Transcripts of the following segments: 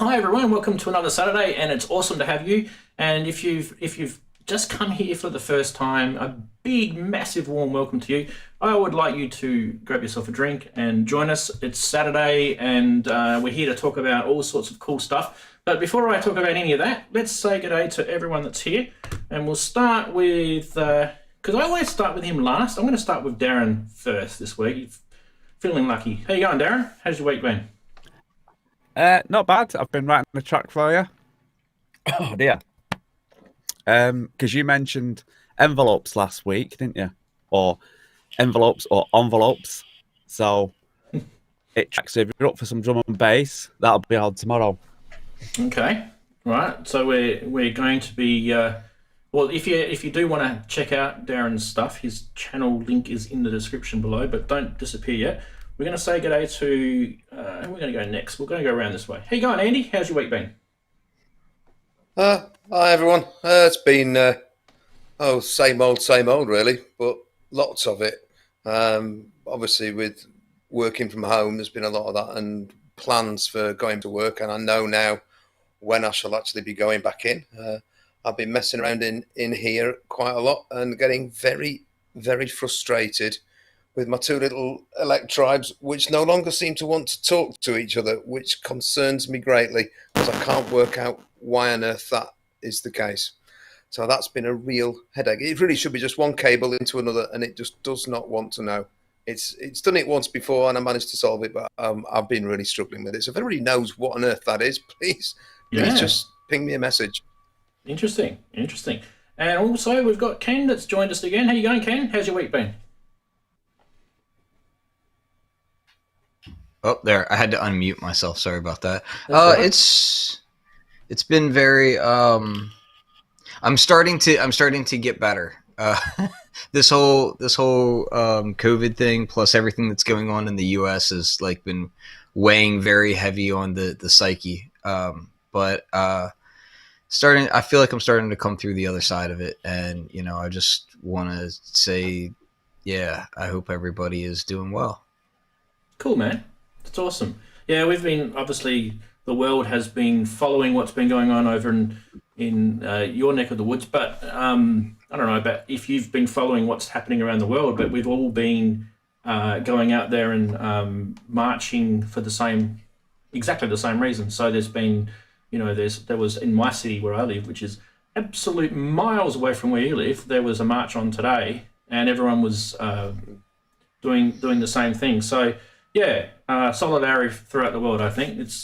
hi everyone, welcome to another Saturday, and it's awesome to have you. And if you've just come here for the first time, a big, massive, warm welcome to you. I would like you to grab yourself a drink and join us. It's Saturday, and we're here to talk about all sorts of cool stuff. But before I talk about any of that, let's say good day to everyone that's here, and we'll start with because I always start with him last. I'm going to start with Darren first this week. Feeling lucky. How you going, Darren? How's your week been? Not bad. I've been writing a track for you. Oh dear. Because you mentioned envelopes last week, didn't you? Or envelopes or envelopes. So it tracks. If you're up for some drum and bass, that'll be out tomorrow. Okay. Right. So we're going to be well, if you do want to check out Darren's stuff, his channel link is in the description below, but don't disappear yet. We're going to say good day to, we're going to go next. We're going to go around this way. How you going, Andy? How's your week been? Hi, everyone. It's been, same old, really, but lots of it. Obviously, with working from home, there's been a lot of that and plans for going to work, and I know now when I shall actually be going back in. I've been messing around in here quite a lot and getting very, very frustrated with my two little Electribes, which no longer seem to want to talk to each other, which concerns me greatly because I can't work out why on earth that is the case. So that's been a real headache. It really should be just one cable into another, and it just does not want to know. It's done it once before, and I managed to solve it, but I've been really struggling with it. So if anybody knows what on earth that is, please just ping me a message. Interesting. And also, we've got Ken that's joined us again. How you going, Ken? How's your week been? Oh, there. I had to unmute myself. Sorry about that. Right. It's been very I'm starting to get better. This whole COVID thing plus everything that's going on in the US has like been weighing very heavy on the psyche. But I feel like I'm starting to come through the other side of it, and I just want to say, yeah, I hope everybody is doing well. Cool, man. That's awesome. Yeah, we've been, obviously, the world has been following what's been going on over in your neck of the woods, but I don't know about if you've been following what's happening around the world, but we've all been going out there and marching for exactly the same reason. So there's been, there was in my city where I live, which is absolute miles away from where you live, there was a march on today, and everyone was doing the same thing. So yeah, solidarity throughout the world. I think it's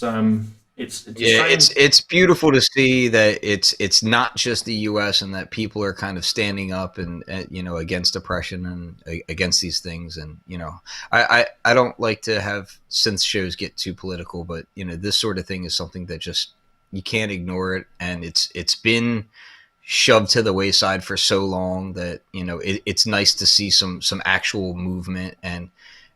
beautiful to see that it's not just the U.S. and that people are kind of standing up and against oppression and against these things. And I don't like to have synth shows get too political, but this sort of thing is something that just you can't ignore it, and it's been shoved to the wayside for so long that it's nice to see some actual movement,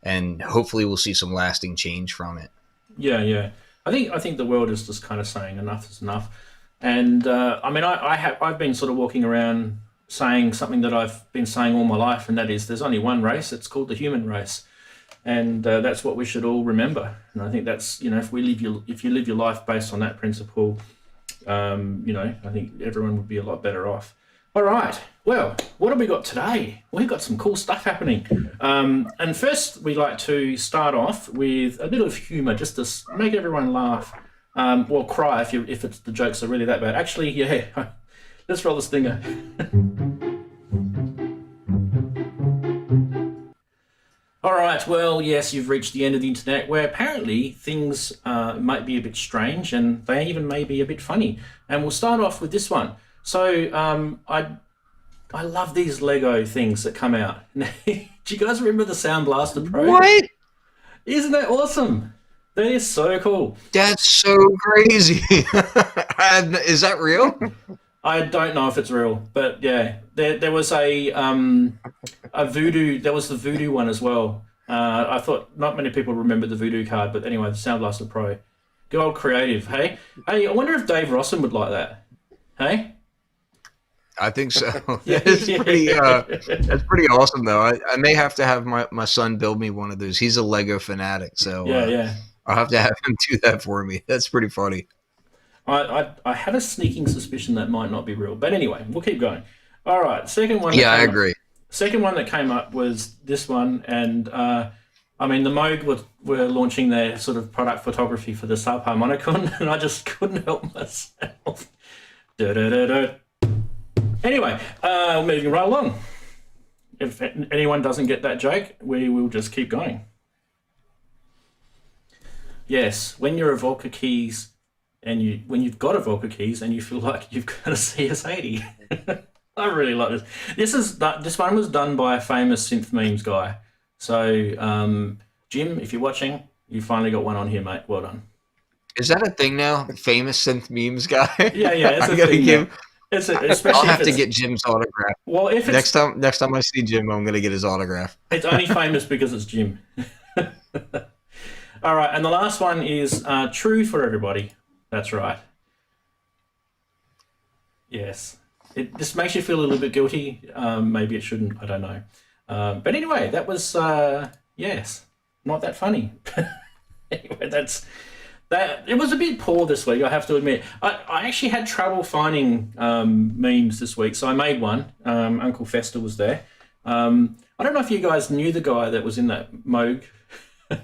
and hopefully we'll see some lasting change from it. Yeah. I think the world is just kind of saying enough is enough, and I've been sort of walking around saying something that I've been saying all my life, and that is there's only one race. It's called the human race, and that's what we should all remember. And I think that's if you live your life based on that principle, I think everyone would be a lot better off. All right. Well, what have we got today? We've got some cool stuff happening. And first, we like to start off with a bit of humour, just to make everyone laugh, or cry if it's the jokes are really that bad. Actually, yeah, let's roll the stinger. All right. Well, yes, you've reached the end of the internet, where apparently things might be a bit strange, and they even may be a bit funny. And we'll start off with this one. So I love these Lego things that come out. Do you guys remember the Sound Blaster Pro? What? Isn't that awesome? That is so cool. That's so crazy. Is that real? I don't know if it's real, but yeah, there was a Voodoo. There was the Voodoo one as well. I thought not many people remember the Voodoo card, but anyway, the Sound Blaster Pro. Good old creative. Hey, I wonder if Dave Rossen would like that. Hey. I think so. That's pretty awesome, though. I may have to have my son build me one of those. He's a Lego fanatic, so yeah. I'll have to have him do that for me. That's pretty funny. I have a sneaking suspicion that might not be real. But anyway, we'll keep going. All right, second one. Yeah, I agree. Second one that came up was this one, and I mean, the Moog were launching their sort of product photography for the subharmonicon, and I just couldn't help myself. Anyway, moving right along. If anyone doesn't get that joke, we will just keep going. Yes, when you're a Volca Keys, and when you've got a Volca Keys, and you feel like you've got a CS80. I really like this. This one was done by a famous synth memes guy. So, Jim, if you're watching, you finally got one on here, mate. Well done. Is that a thing now? Famous synth memes guy? Yeah, it's a thing. Especially I'll have to get Jim's autograph. Well, if it's, next time I see Jim, I'm gonna get his autograph. It's only famous because it's Jim. All right, and the last one is true for everybody. That's right. Yes. This makes you feel a little bit guilty. Maybe it shouldn't. I don't know. But anyway, that was yes, not that funny. Anyway, that. It was a bit poor this week, I have to admit. I actually had trouble finding memes this week, so I made one. Uncle Fester was there. I don't know if you guys knew the guy that was in that Moog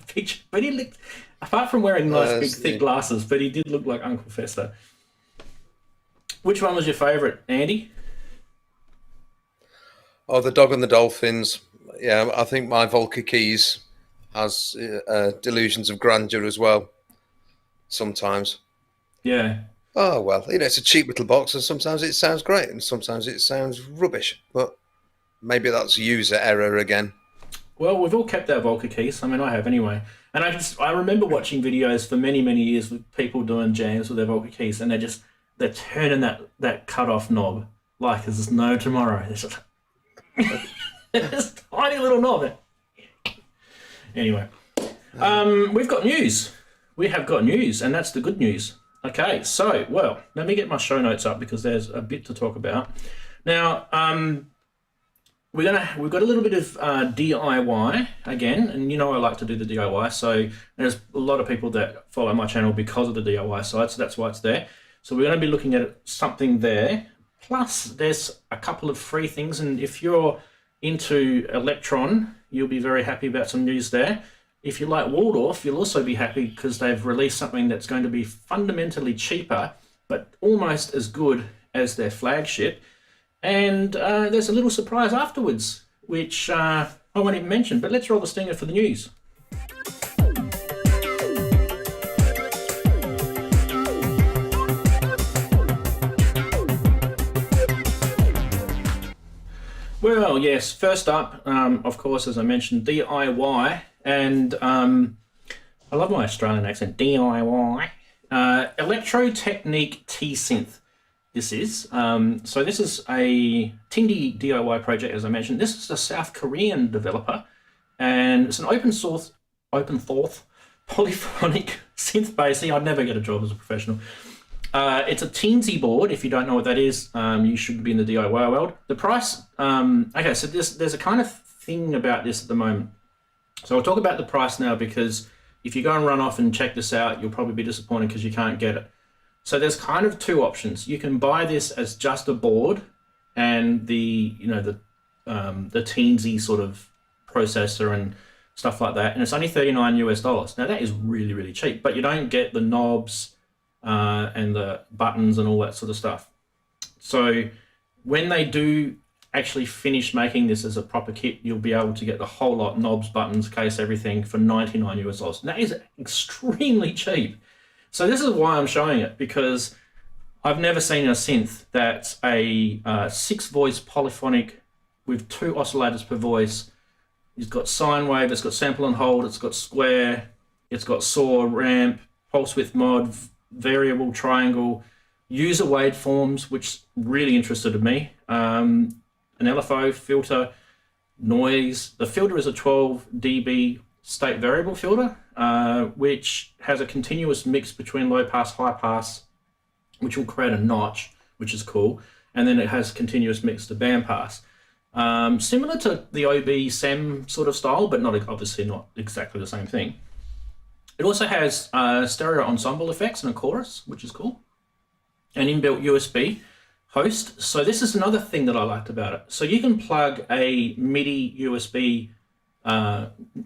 picture, but he looked, apart from wearing nice big thick glasses, but he did look like Uncle Fester. Which one was your favourite, Andy? Oh, the Dog and the Dolphins. Yeah, I think my Volca Keys has delusions of grandeur as well. Sometimes. Yeah. Oh, well, it's a cheap little box, and sometimes it sounds great, and sometimes it sounds rubbish. But maybe that's user error again. Well, we've all kept our Volca Keys. I mean, I have anyway. And I remember watching videos for many, many years with people doing jams with their Volca Keys, and they're turning that cut-off knob like there's no tomorrow. It's just this tiny little knob. Anyway, we've got news. We have got news, and that's the good news. Okay, so, well, let me get my show notes up because there's a bit to talk about. Now, we've got a little bit of DIY again, and you know I like to do the DIY, so there's a lot of people that follow my channel because of the DIY side, so that's why it's there. So we're going to be looking at something there. Plus, there's a couple of free things, and if you're into Elektron, you'll be very happy about some news there. If you like Waldorf, you'll also be happy because they've released something that's going to be fundamentally cheaper, but almost as good as their flagship. And there's a little surprise afterwards, which I won't even mention, but let's roll the stinger for the news. Well, yes, first up, of course, as I mentioned, DIY. And I love my Australian accent, DIY. Electro Technique TSYNTH, this is. So this is a Tindy DIY project, as I mentioned. This is a South Korean developer, and it's an open source polyphonic synth bass. See, I'd never get a job as a professional. It's a teensy board. If you don't know what that is, you should be in the DIY world. The price, okay, so there's a kind of thing about this at the moment. So I'll talk about the price now because if you go and run off and check this out, you'll probably be disappointed because you can't get it. So there's kind of two options. You can buy this as just a board and the teensy sort of processor and stuff like that, and it's only $39 US. Now that is really, really cheap, but you don't get the knobs and the buttons and all that sort of stuff. So when they do actually finish making this as a proper kit, you'll be able to get the whole lot, knobs, buttons, case, everything for $99 US. And that is extremely cheap. So this is why I'm showing it, because I've never seen a synth that's a 6-voice polyphonic with 2 oscillators per voice. It's got sine wave, it's got sample and hold, it's got square, it's got saw, ramp, pulse width mod, variable, triangle, user waveforms, which really interested me. An LFO, filter, noise. The filter is a 12 dB state variable filter, which has a continuous mix between low pass, high pass, which will create a notch, which is cool. And then it has continuous mix to band pass. Similar to the OB SEM sort of style, but obviously not exactly the same thing. It also has stereo ensemble effects and a chorus, which is cool. an inbuilt USB host. So this is another thing that I liked about it. So you can plug a MIDI USB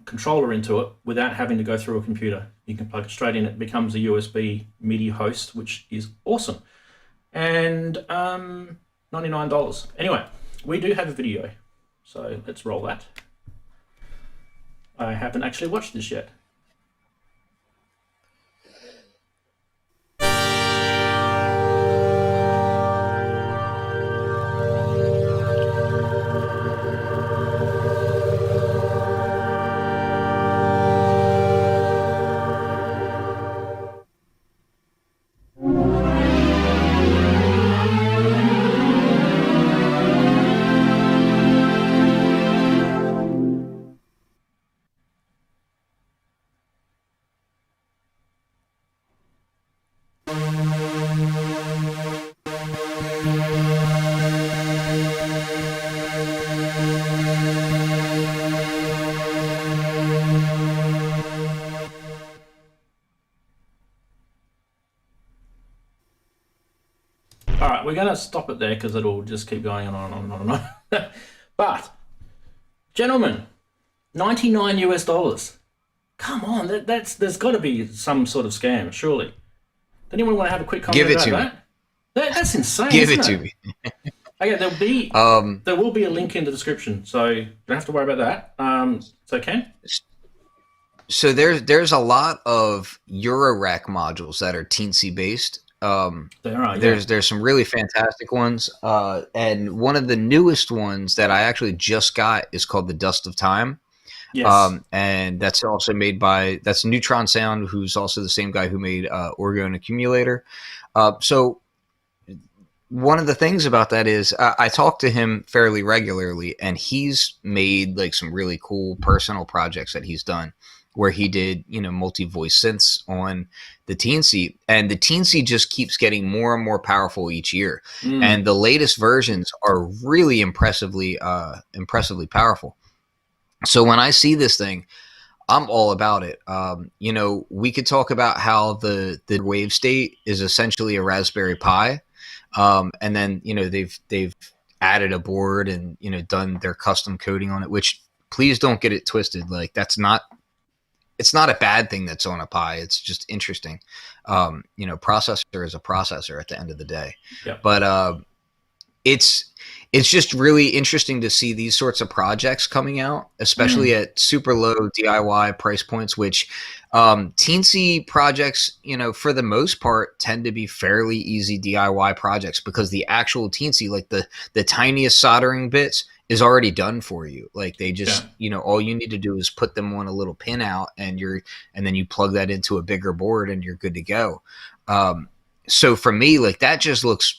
controller into it without having to go through a computer. You can plug it straight in. It becomes a USB MIDI host, which is awesome. And $99. Anyway, we do have a video, so let's roll that. I haven't actually watched this yet. All right, we're going to stop it there because it'll just keep going on and on and on and on. But, gentlemen, $99 US. Come on, there's got to be some sort of scam, surely. Anyone want to have a quick comment about that? That's insane. Give it to me. Okay, there will be a link in the description, so you don't have to worry about that. So Ken? So there's a lot of Eurorack modules that are teensy based. There are, there's some really fantastic ones, and one of the newest ones that I actually just got is called the Dust of Time. Yes. And that's also made by Neutron Sound, who's also the same guy who made Orgone Accumulator. So one of the things about that is I talk to him fairly regularly, and he's made like some really cool personal projects that he's done, where he did, multi-voice synths on the Teensy, and the Teensy just keeps getting more and more powerful each year. And the latest versions are really impressively powerful. So when I see this thing, I'm all about it. We could talk about how the wave state is essentially a Raspberry Pi. And then, they've added a board and, done their custom coding on it, which please don't get it twisted. Like it's not a bad thing that's on a Pi. It's just interesting. Processor is a processor at the end of the day. Yeah. But it's just really interesting to see these sorts of projects coming out, especially at super low DIY price points, which teensy projects, for the most part, tend to be fairly easy DIY projects, because the actual teensy, like the tiniest soldering bits, is already done for you. Like they just, all you need to do is put them on a little pin out, and then you plug that into a bigger board and you're good to go. So for me, like that just looks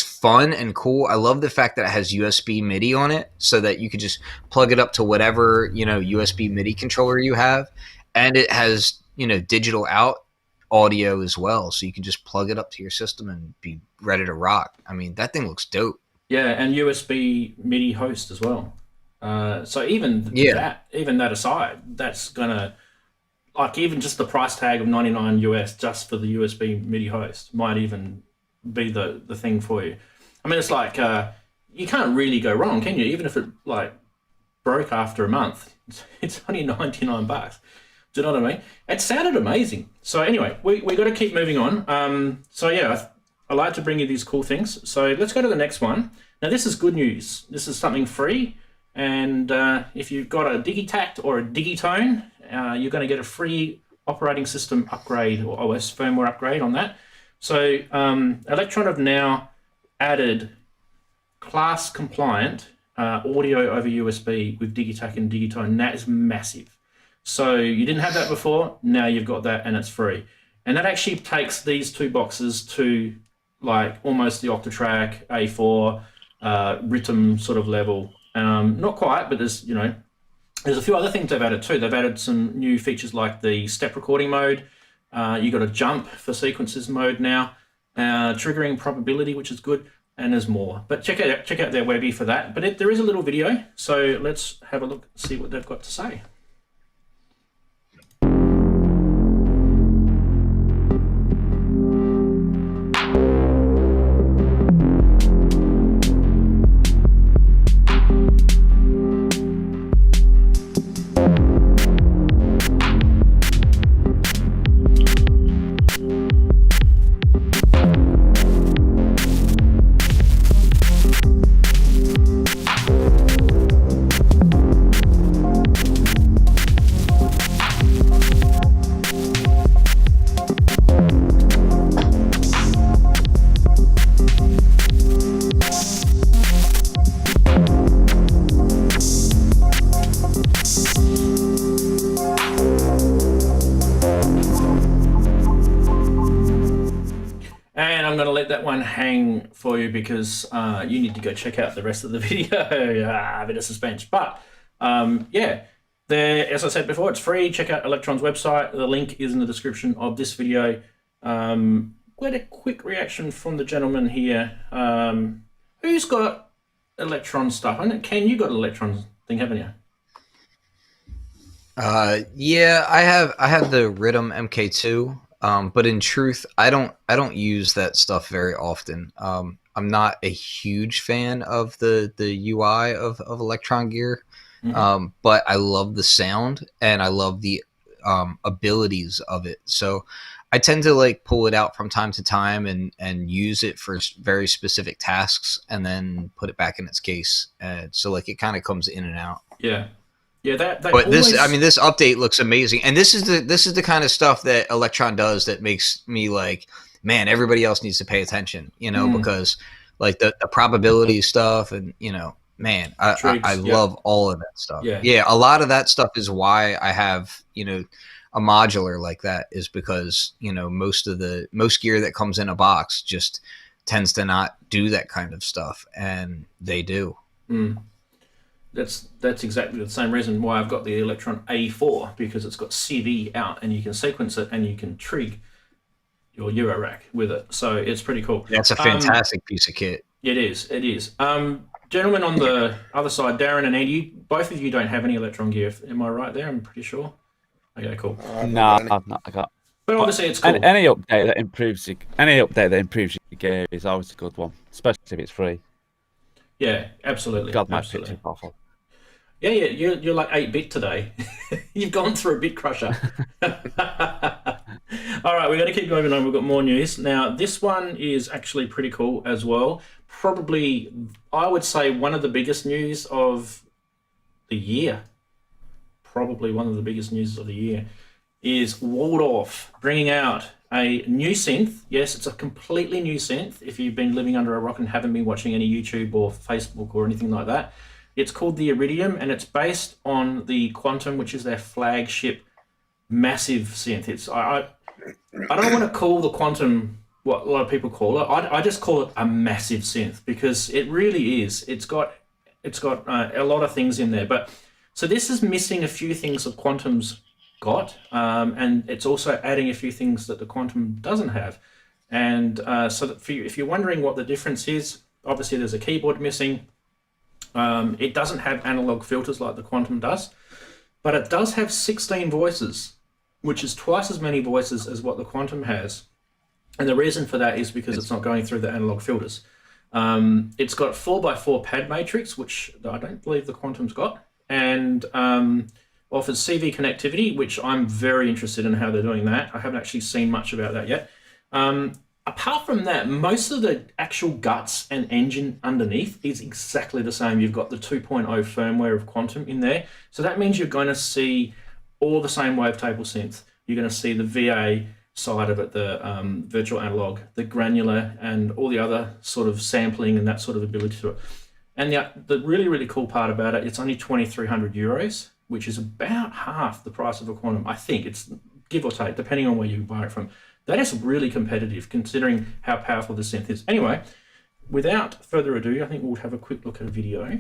fun and cool. I love the fact that it has USB MIDI on it, so that you can just plug it up to whatever, USB MIDI controller you have. And it has, digital out audio as well. So you can just plug it up to your system and be ready to rock. I mean, that thing looks dope. Yeah, and USB MIDI host as well. So even that aside, that's gonna, like, even just the price tag of $99 US just for the USB MIDI host might even be the thing for you. I mean, it's like you can't really go wrong, can you? Even if it like broke after a month, it's only $99. Do you know what I mean? It sounded amazing. So anyway, we got to keep moving on. So yeah, I like to bring you these cool things. So let's go to the next one. Now this is good news. This is something free, and if you've got a Digitakt or a Digitone, you're going to get a free operating system upgrade or OS firmware upgrade on that. So Elektron have now added class compliant audio over USB with Digitakt and Digitone, and that is massive. So you didn't have that before, now you've got that, and it's free. And that actually takes these two boxes to like almost the Octatrack A4 rhythm sort of level. Not quite, but there's a few other things they've added too. They've added some new features like the step recording mode. You got a jump for sequences mode now, triggering probability, which is good, and there's more. But check out their Webby for that. But there is a little video, so let's have a look, see what they've got to say. one hang for you because you need to go check out the rest of the video. A bit of suspense. But yeah, there, as I said before, it's free. Check out Elektron's website. The link is in the description of this video. Get a quick reaction from the gentleman here. Who's got Elektron stuff? Ken, you got an Elektron thing, haven't you? Yeah, I have the Riddim MK2. But in truth, I don't use that stuff very often. I'm not a huge fan of the UI of Elektron gear. But I love the sound and I love the abilities of it. So I tend to like pull it out from time to time and use it for very specific tasks and then put it back in its case. So like it kind of comes in and out. Yeah. Yeah, but always... this update looks amazing, and this is the kind of stuff that Elektron does that makes me like, man, everybody else needs to pay attention, because like the probability stuff, and man, I love all of that stuff. Yeah, a lot of that stuff is why I have a modular like that, is because most gear that comes in a box just tends to not do that kind of stuff, and they do. That's exactly the same reason why I've got the Elektron A4, because it's got CV out and you can sequence it and you can trig your Euro rack with it. So it's pretty cool. That's a fantastic piece of kit. It is. Gentlemen on the other side, Darren and Andy, both of you don't have any Elektron gear. Am I right there? I'm pretty sure. Okay, cool. No, I've not got. But obviously it's cool. Any update that improves your gear is always a good one, especially if it's free. Yeah, absolutely. God, my absolutely. picture's awful. Yeah, you're like 8-bit today. You've gone through a bit crusher. All right, we're going to keep going on. We've got more news. Now, this one is actually pretty cool as well. Probably, I would say, one of the biggest news of the year. Probably one of the biggest news of the year is Waldorf bringing out a new synth. Yes, it's a completely new synth. If you've been living under a rock and haven't been watching any YouTube or Facebook or anything like that, it's called the Iridium, and it's based on the Quantum, which is their flagship massive synth. I don't want to call the Quantum what a lot of people call it. I just call it a massive synth, because it really is. It's got a lot of things in there. But so this is missing a few things that Quantum's got, and it's also adding a few things that the Quantum doesn't have. And so that if you're wondering what the difference is, obviously there's a keyboard missing. It doesn't have analog filters like the Quantum does, but it does have 16 voices, which is twice as many voices as what the Quantum has. And the reason for that is because it's not going through the analog filters. It's got 4x4 pad matrix, which I don't believe the Quantum's got, and offers CV connectivity, which I'm very interested in how they're doing that. I haven't actually seen much about that yet. Apart from that, most of the actual guts and engine underneath is exactly the same. You've got the 2.0 firmware of Quantum in there. So that means you're going to see all the same wavetable synth. You're going to see the VA side of it, the virtual analog, the granular, and all the other sort of sampling and that sort of ability to it. And the really, really cool part about it, it's only 2,300 euros, which is about half the price of a Quantum. I think it's give or take, depending on where you buy it from. That is really competitive, considering how powerful the synth is. Anyway, without further ado, I think we'll have a quick look at a video.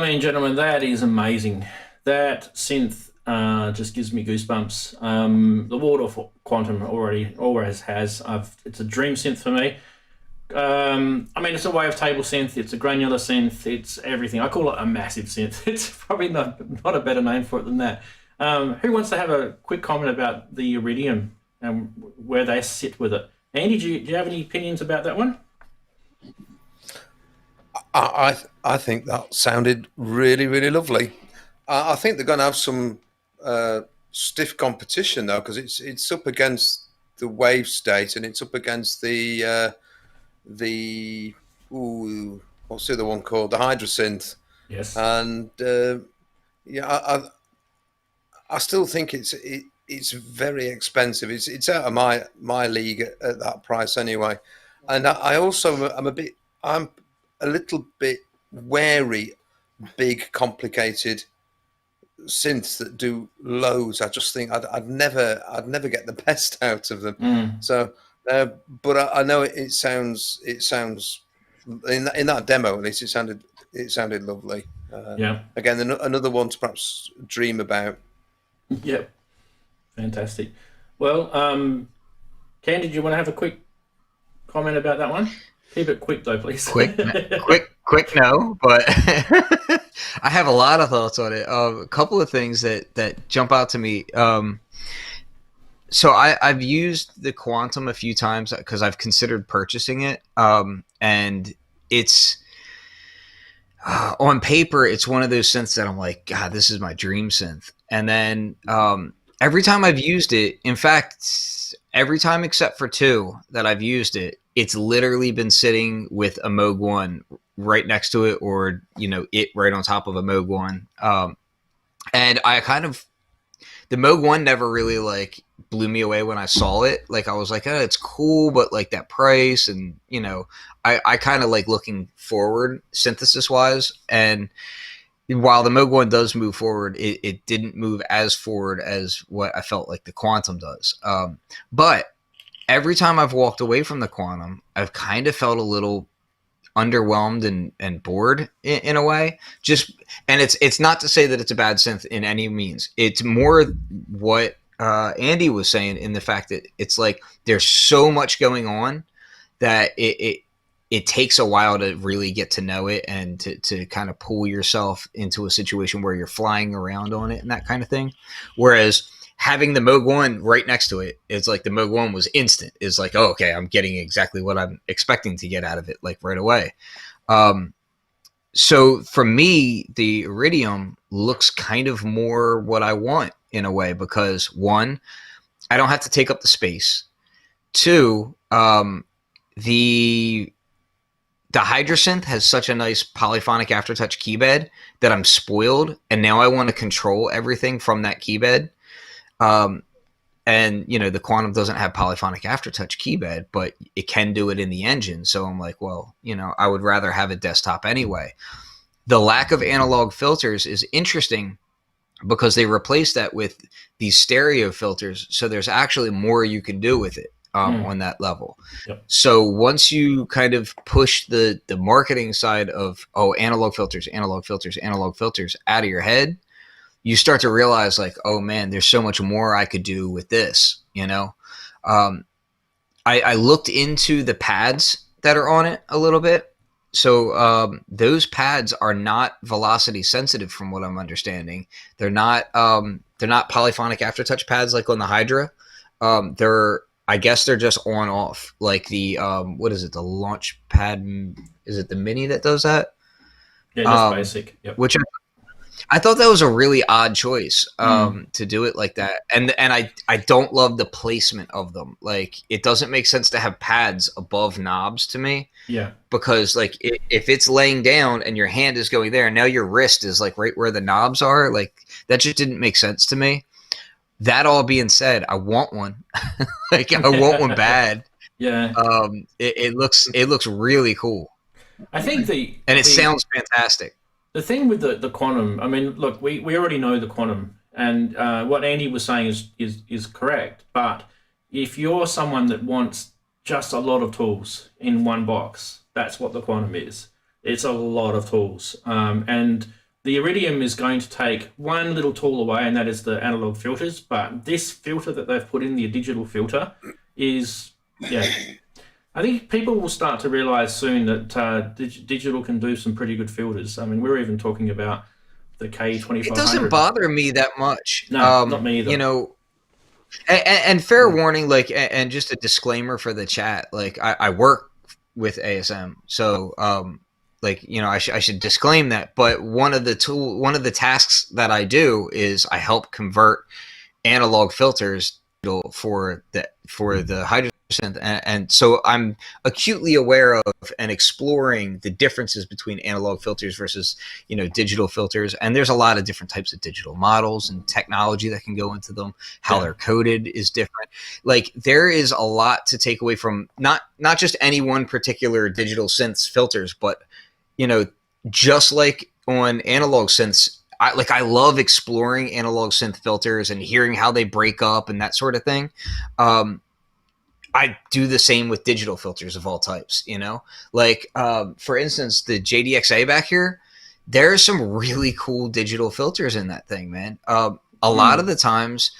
mean, gentlemen, that is amazing. That synth just gives me goosebumps. The Waldorf Quantum always has. It's a dream synth for me. I mean, it's a wavetable synth. It's a granular synth. It's everything. I call it a massive synth. It's probably not a better name for it than that. Who wants to have a quick comment about the Iridium and where they sit with it? Andy, do you have any opinions about that one? I think that sounded really, really lovely. I think they're going to have some stiff competition though, because it's up against the Wave State and it's up against the what's the other one called, the Hydrosynth. Yes. And I still think it's very expensive. It's out of my league at that price anyway. And I also I'm a little bit wary big complicated synths that do loads. I just think I'd never get the best out of them. So but I know it sounds in that demo at least it sounded lovely. Yeah. Again, another one to perhaps dream about. Yep. Fantastic. Well, Ken, did you want to have a quick comment about that one? Keep it quick though, please. Quick no, but I have a lot of thoughts on it. A couple of things that jump out to me. So I've used the Quantum a few times because I've considered purchasing it, and it's on paper it's one of those synths that I'm like, God, this is my dream synth. And then every time I've used it, in fact, every time except for two that I've used it, it's literally been sitting with a Moog 1 right next to it, or it right on top of a Moog 1. And I the Moog 1 never really like blew me away when I saw it. Like I was like, oh, it's cool, but like that price, and I kind of like looking forward synthesis wise. And while the Moog 1 does move forward, it didn't move as forward as what I felt like the Quantum does. But every time I've walked away from the Quantum, I've kind of felt a little underwhelmed and bored in a way. And it's not to say that it's a bad synth in any means. It's more what Andy was saying, in the fact that it's like there's so much going on that it takes a while to really get to know it and to kind of pull yourself into a situation where you're flying around on it and that kind of thing. Whereas having the Moog 1 right next to it, it's like the Moog 1 was instant. It's like, oh, okay, I'm getting exactly what I'm expecting to get out of it, like right away. So for me, the Iridium looks kind of more what I want in a way, because one, I don't have to take up the space. Two, the Hydrosynth has such a nice polyphonic aftertouch keybed that I'm spoiled, and now I want to control everything from that keybed. And the Quantum doesn't have polyphonic aftertouch keybed, but it can do it in the engine. So I'm like, well, I would rather have a desktop anyway. The lack of analog filters is interesting because they replace that with these stereo filters. So there's actually more you can do with it on that level. Yep. So once you kind of push the marketing side of, analog filters out of your head, you start to realize like, oh man, there's so much more I could do with this. I looked into the pads that are on it a little bit. So those pads are not velocity sensitive, from what I'm understanding. They're not polyphonic aftertouch pads like on the Hydra. I guess they're just on off, like the what is it? The launch pad? Is it the Mini that does that? Yeah, just basic. Yep. Which I thought that was a really odd choice to do it like that. And I don't love the placement of them. Like, it doesn't make sense to have pads above knobs to me. Yeah. Because like if it's laying down and your hand is going there, and now your wrist is like right where the knobs are, like that just didn't make sense to me. That all being said, I want one. Like I want one bad. Yeah. It looks really cool. I think it sounds fantastic. The thing with the Quantum, I mean, look, we already know the Quantum, and what Andy was saying is correct. But if you're someone that wants just a lot of tools in one box, that's what the Quantum is. It's a lot of tools, and the Iridium is going to take one little tool away, and that is the analog filters. But this filter that they've put in, the digital filter, is, yeah. I think people will start to realize soon that digital can do some pretty good filters. I mean, we're even talking about the K2500. It doesn't bother me that much. No, not me either. You know, and fair warning, like, and just a disclaimer for the chat, like, I work with ASM, so like, you know, I should disclaim that. But one of the tasks that I do is I help convert analog filters for the hydrosynth, and so I'm acutely aware of and exploring the differences between analog filters versus, you know, digital filters. And there's a lot of different types of digital models and technology that can go into them. How they're coded is different. Like, there is a lot to take away from not just any one particular digital synths filters, but, you know, just like on analog synths, I love exploring analog synth filters and hearing how they break up and that sort of thing. I do the same with digital filters of all types, you know, like, for instance, the JDXA back here, there's some really cool digital filters in that thing, man. A lot of the times,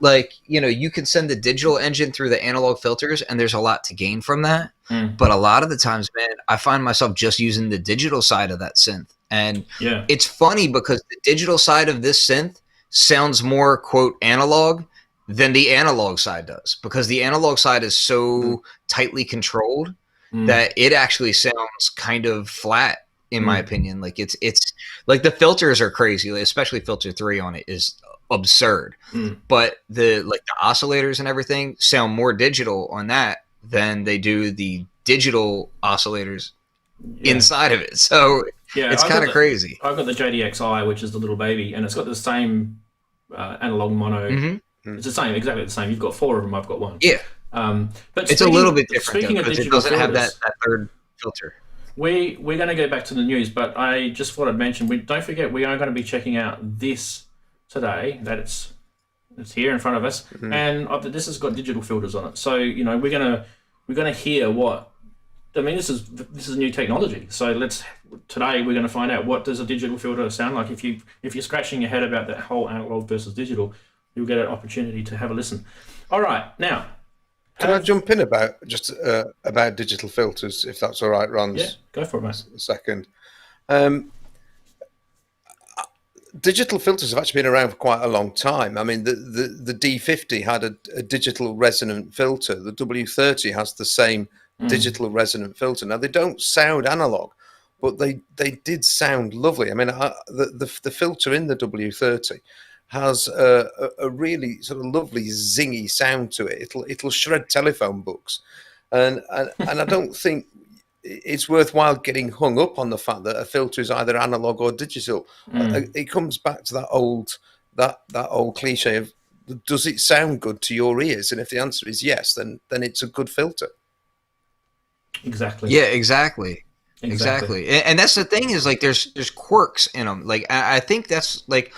like, you know, you can send the digital engine through the analog filters and there's a lot to gain from that. But a lot of the times, man, I find myself just using the digital side of that synth. And it's funny because the digital side of this synth sounds more, quote, analog than the analog side does, because the analog side is so tightly controlled that it actually sounds kind of flat, in my opinion. Like, it's like the filters are crazy, like, especially filter 3 on it is absurd. But the oscillators and everything sound more digital on that than they do the digital oscillators inside of it. So it's kind of crazy. I've got the JDXI, which is the little baby, and it's got the same analog mono. It's the same, exactly the same. You've got 4 of them. I've got 1. Yeah, but it's a little bit different because it doesn't have that third filter. We're going to go back to the news, but I just thought I'd mention, don't forget, we are going to be checking out this today. That it's here in front of us, and this has got digital filters on it. So, you know, we're gonna hear what. I mean, this is new technology. So today we're going to find out, what does a digital filter sound like. If you're scratching your head about that whole analog versus digital, you'll get an opportunity to have a listen. All right, now. Can I jump in about digital filters, if that's all right, Ron? Yeah, go for it, mate. A second. Digital filters have actually been around for quite a long time. I mean, the D50 had a digital resonant filter. The W30 has the same digital resonant filter. Now, they don't sound analog, but they did sound lovely. I mean, the filter in the W30 has a really sort of lovely zingy sound to it. It'll shred telephone books, and I don't think it's worthwhile getting hung up on the fact that a filter is either analog or digital. It comes back to that old cliche of, does it sound good to your ears? And if the answer is yes, then it's a good filter. Exactly. Yeah, exactly. And that's the thing, is like there's quirks in them. Like, I think that's like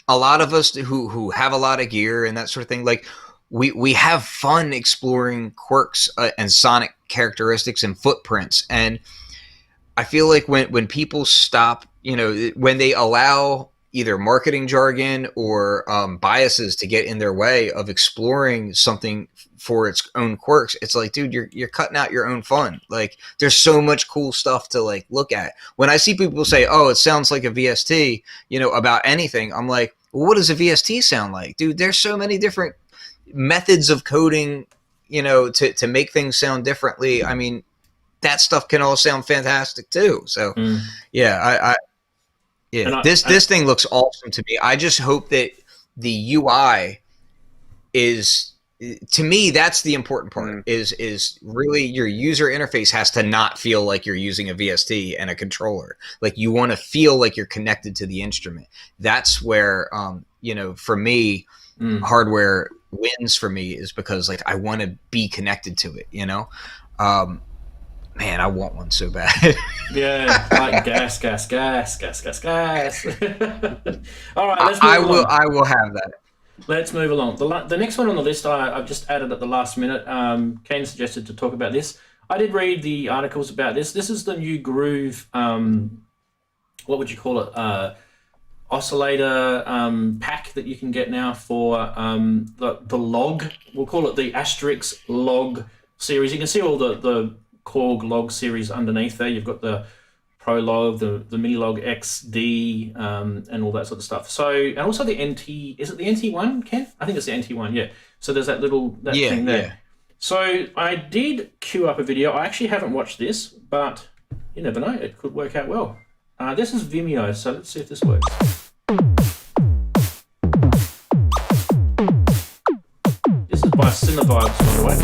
a lot of us who have a lot of gear and that sort of thing. Like, we have fun exploring quirks and sonic characteristics and footprints. And I feel like when people stop, you know, when they allow either marketing jargon or biases to get in their way of exploring something for its own quirks, it's like, dude, you're cutting out your own fun. Like, there's so much cool stuff to like look at. When I see people say, oh, it sounds like a VST, you know, about anything, I'm like, well, what does a VST sound like? Dude, there's so many different methods of coding, you know, to make things sound differently. I mean, that stuff can all sound fantastic too. So this thing looks awesome to me. I just hope that the UI is, to me, that's the important part. Is really your user interface has to not feel like you're using a VST and a controller. Like, you want to feel like you're connected to the instrument. That's where you know, for me, hardware wins for me, is because like I want to be connected to it, you know. Man, I want one so bad. Yeah, like gas. All right, let's move I along. will have that. Let's move along. The next one on the list I've just added at the last minute. Ken suggested to talk about this. I did read the articles about this. This is the new Groove. What would you call it? oscillator pack that you can get now for the log. We'll call it the asterisk log series. You can see all the Korg log series underneath there. You've got the Pro Log, the Mini Log XD, and all that sort of stuff. So, and also the NT, is it the NT1, Ken? I think it's the NT1, yeah. So there's that thing there. Yeah. So I did queue up a video. I actually haven't watched this, but you never know, it could work out well. This is Vimeo, so let's see if this works. This is by Sinevibes, by the way.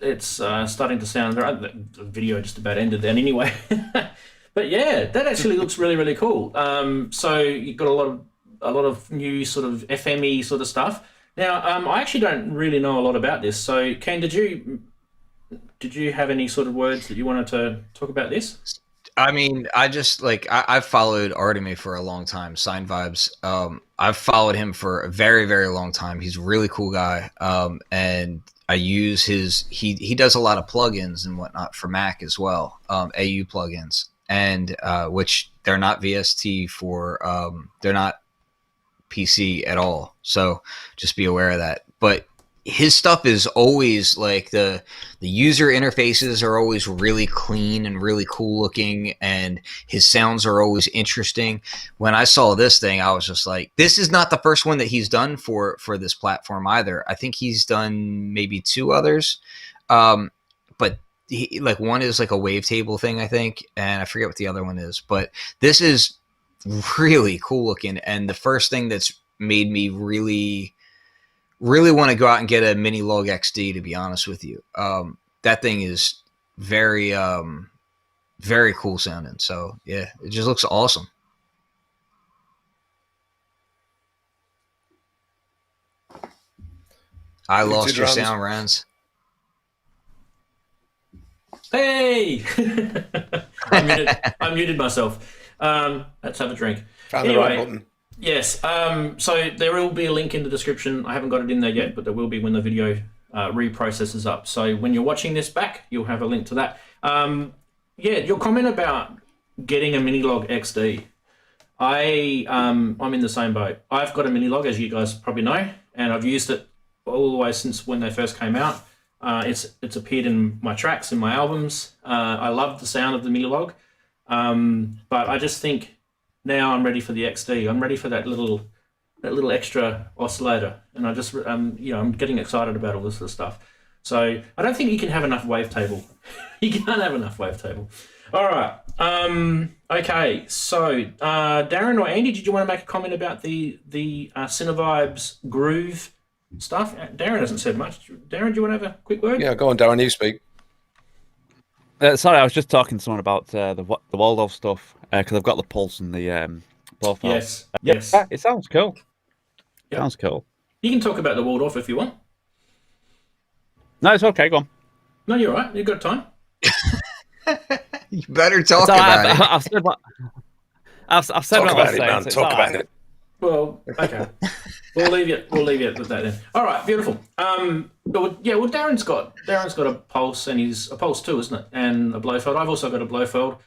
It's starting to sound right. The video just about ended then anyway. But yeah, that actually looks really, really cool. So you've got a lot of new sort of FME sort of stuff. Now, I actually don't really know a lot about this. So Ken, did you have any sort of words that you wanted to talk about this? I mean, I just I've followed Artemy for a long time, Sinevibes. I've followed him for a very, very long time. He's a really cool guy. And I use he does a lot of plugins and whatnot for Mac as well, AU plugins, and which they're not VST for, they're not PC at all. So just be aware of that. But his stuff is always like the user interfaces are always really clean and really cool looking, and his sounds are always interesting. When I saw this thing, I was just like, this is not the first one that he's done for this platform either. I think he's done maybe 2 others, but one is like a wavetable thing, I think, and I forget what the other one is. But this is really cool looking, and the first thing that's made me really want to go out and get a Mini Log XD, to be honest with you. That thing is very, very cool sounding. So yeah, it just looks awesome. I lost your sound, Rans. Hey! I muted myself. Let's have a drink. Found the right button. Yes, so there will be a link in the description. I haven't got it in there yet, but there will be when the video reprocesses up. So when you're watching this back, you'll have a link to that. Yeah, your comment about getting a Mini Log XD. I'm in the same boat. I've got a Mini Log, as you guys probably know, and I've used it all the way since when they first came out. It's appeared in my tracks, in my albums. I love the sound of the Mini Log, but I just think now I'm ready for the XD. I'm ready for that little extra oscillator, and I just I'm getting excited about all this sort of stuff. So I don't think you can have enough wavetable. You can't have enough wavetable. All right. Okay. So Darren or Andy, did you want to make a comment about the Sinevibes Groove stuff? Darren hasn't said much. Darren, do you want to have a quick word? Yeah, go on, Darren. You speak. Sorry, I was just talking to someone about the Waldorf stuff because I've got the pulse and the profile. Yes. Yes. It sounds cool. Yep. Sounds cool. You can talk about the Waldorf if you want. No, it's okay. Go on. No, you're all right. You've got time. You better talk about it. I've said what I've said. Talk what about I it, man. so Talk about it. Well, okay. We'll leave it with that then. All right, beautiful. Darren's got a pulse, and he's a pulse too, isn't it? And a Blofeld. I've also got a Blofeld.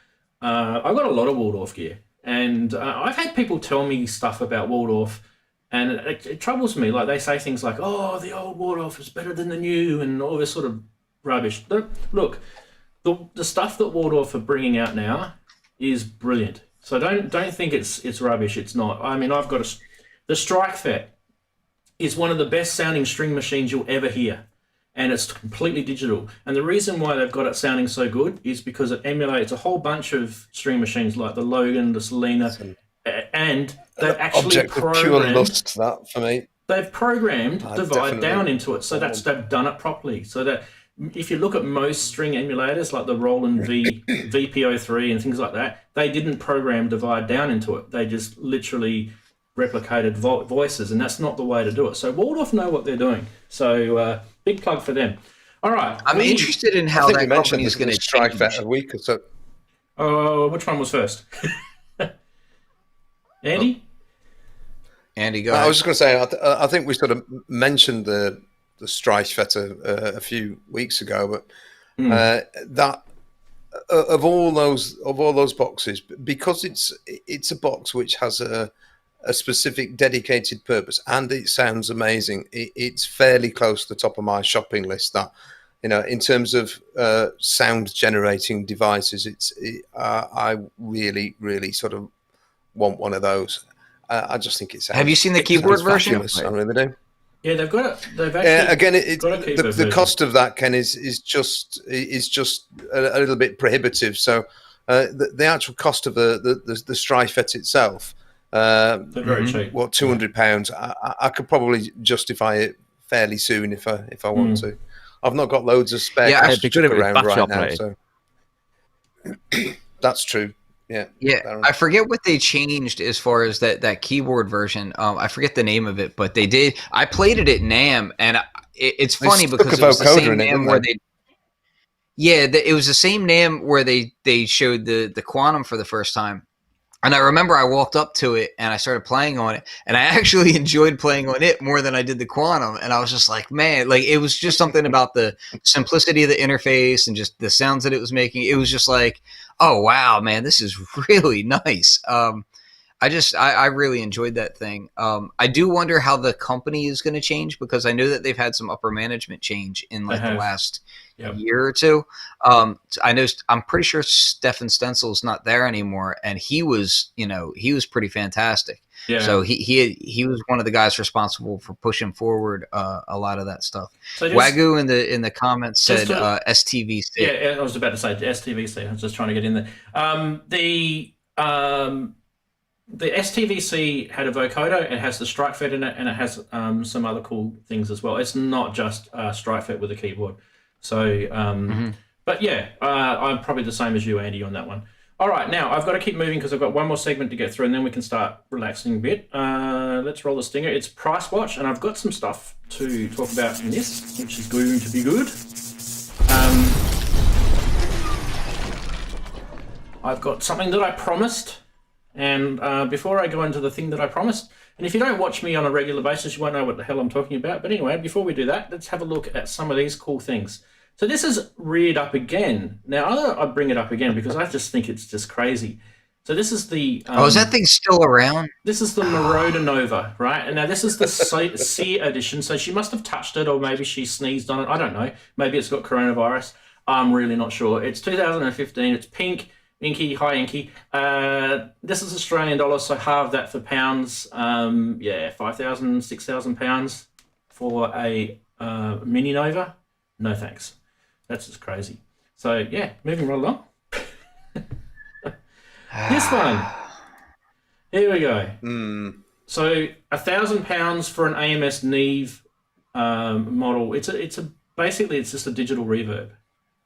I've got a lot of Waldorf gear, and I've had people tell me stuff about Waldorf, and it troubles me. Like they say things like, "Oh, the old Waldorf is better than the new," and all this sort of rubbish. Look, the stuff that Waldorf are bringing out now is brilliant. So don't think it's rubbish. It's not. I mean, I've got the Strike Fet is one of the best sounding string machines you'll ever hear. and it's completely digital. And the reason why they've got it sounding so good is because it emulates a whole bunch of string machines like the Logan, the Selena, and they've actually Object of pure lust, that for me. They've programmed divide down into it, so they've done it properly. So that if you look at most string emulators like the Roland VPO3 and things like that, they didn't program divide down into it. They just literally replicated voices, and that's not the way to do it. So Waldorf know what they're doing. So big plug for them. All right. I'm interested in how that company is going to strike that a week or so. Oh, which one was first? Andy? Andy, go ahead. I was just going to say, I think we sort of mentioned the Streichwetter a few weeks ago, but that of all those boxes, because it's a box which has a specific dedicated purpose and it sounds amazing. It's fairly close to the top of my shopping list. That, you know, in terms of sound generating devices, I really, really sort of want one of those. I just think it's. Have you seen the keyboard version? I really do. Yeah, they've got it. They've actually again, the cost of that, Ken, is just a little bit prohibitive. So the actual cost of the Streichwetter itself, they're very cheap. What, £200? I could probably justify it fairly soon if I want to. I've not got loads of spare cash to chuck around right now, so that's true. Yeah, I forget what they changed as far as that keyboard version. I forget the name of it, but they did. I played it at NAMM, and it's funny because it was the same NAMM where they. Yeah, it was the same NAMM where they showed the Quantum for the first time. And I remember I walked up to it and I started playing on it, and I actually enjoyed playing on it more than I did the Quantum. And I was just like, man, like it was just something about the simplicity of the interface and just the sounds that it was making. It was just like, oh wow, man, this is really nice. I really enjoyed that thing. I do wonder how the company is going to change, because I know that they've had some upper management change in like the last year or two. I know, I'm pretty sure Stefan Stenzel's not there anymore, and he was pretty fantastic. Yeah. So he was one of the guys responsible for pushing forward a lot of that stuff. So Wagyu in the comments said STVC. Yeah, I was about to say STVC. I was just trying to get in there. The STVC had a vocoder. It has the Streichwetter in it, and it has some other cool things as well. It's not just Streichwetter with a keyboard. So, but yeah, I'm probably the same as you, Andy, on that one. All right, now I've got to keep moving because I've got one more segment to get through, and then we can start relaxing a bit. Let's roll the stinger. It's Price Watch, and I've got some stuff to talk about in this, which is going to be good. I've got something that I promised. And before I go into the thing that I promised, and if you don't watch me on a regular basis, you won't know what the hell I'm talking about. But anyway, before we do that, let's have a look at some of these cool things. So this is reared up again. Now, I bring it up again because I just think it's just crazy. So this is the... is that thing still around? This is the Marauder Nova, right? And now this is the C edition, so she must have touched it, or maybe she sneezed on it. I don't know. Maybe it's got coronavirus. I'm really not sure. It's 2015. It's pink. Inky, hi Inky. This is Australian dollars, so halve that for pounds. 5,000, 6,000 pounds for a mini Nova. No thanks. That's just crazy. So yeah, moving right along. This one. Here we go. So £1,000 for an AMS Neve model. It's just a digital reverb.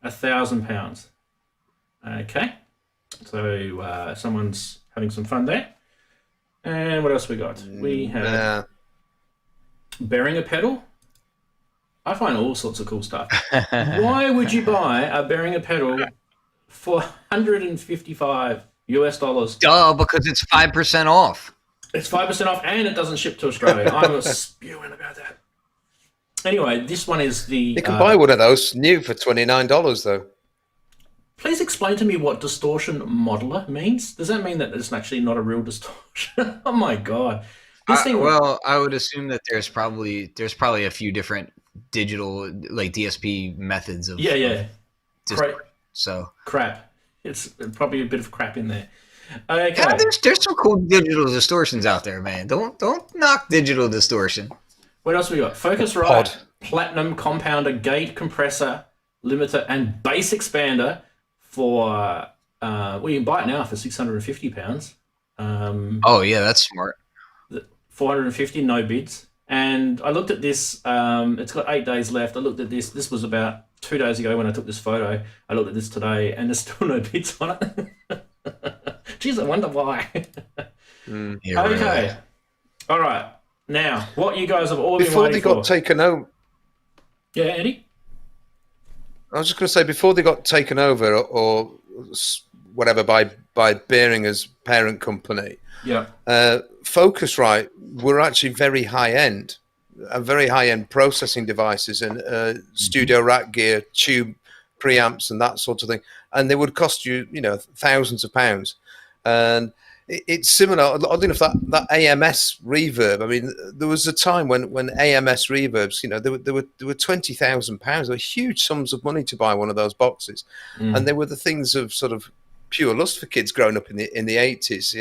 £1,000. Okay. So someone's having some fun there. And what else we got? We have Behringer pedal. I find all sorts of cool stuff. Why would you buy a Behringer pedal for $155 US? Duh, because it's 5% off. It's 5% off, and it doesn't ship to Australia. I was spewing about that. Anyway, this one is the... You can buy one of those new for $29, though. Please explain to me what distortion modeler means. Does that mean that it's actually not a real distortion? Oh my god! Well, I would assume that there's probably a few different digital like DSP methods of crap. It's probably a bit of crap in there. Okay. Yeah, there's some cool digital distortions out there, man. Don't knock digital distortion. What else we got? Focusrite platinum compounder, gate compressor, limiter, and bass expander for well, you can buy it now for £650. Oh yeah, that's smart. 450, no bids. And I looked at this. It's got 8 days left. I looked at this. This was about 2 days ago when I took this photo. I looked at this today, and there's still no bids on it. Jeez, I wonder why. Yeah, Okay. really. All right. Now, what you guys have all been Before waiting they got for. taken over, Yeah, Eddie? I was just going to say, before they got taken over or whatever by Behringer's parent company, Yeah. Focusrite were actually very high-end processing devices and studio rack gear, tube preamps and that sort of thing. And they would cost you, thousands of pounds. And it's similar, oddly enough, that AMS reverb. I mean, there was a time when AMS reverbs, they were £20,000. They were huge sums of money to buy one of those boxes. And they were the things of sort of pure lust for kids growing up in the 80s,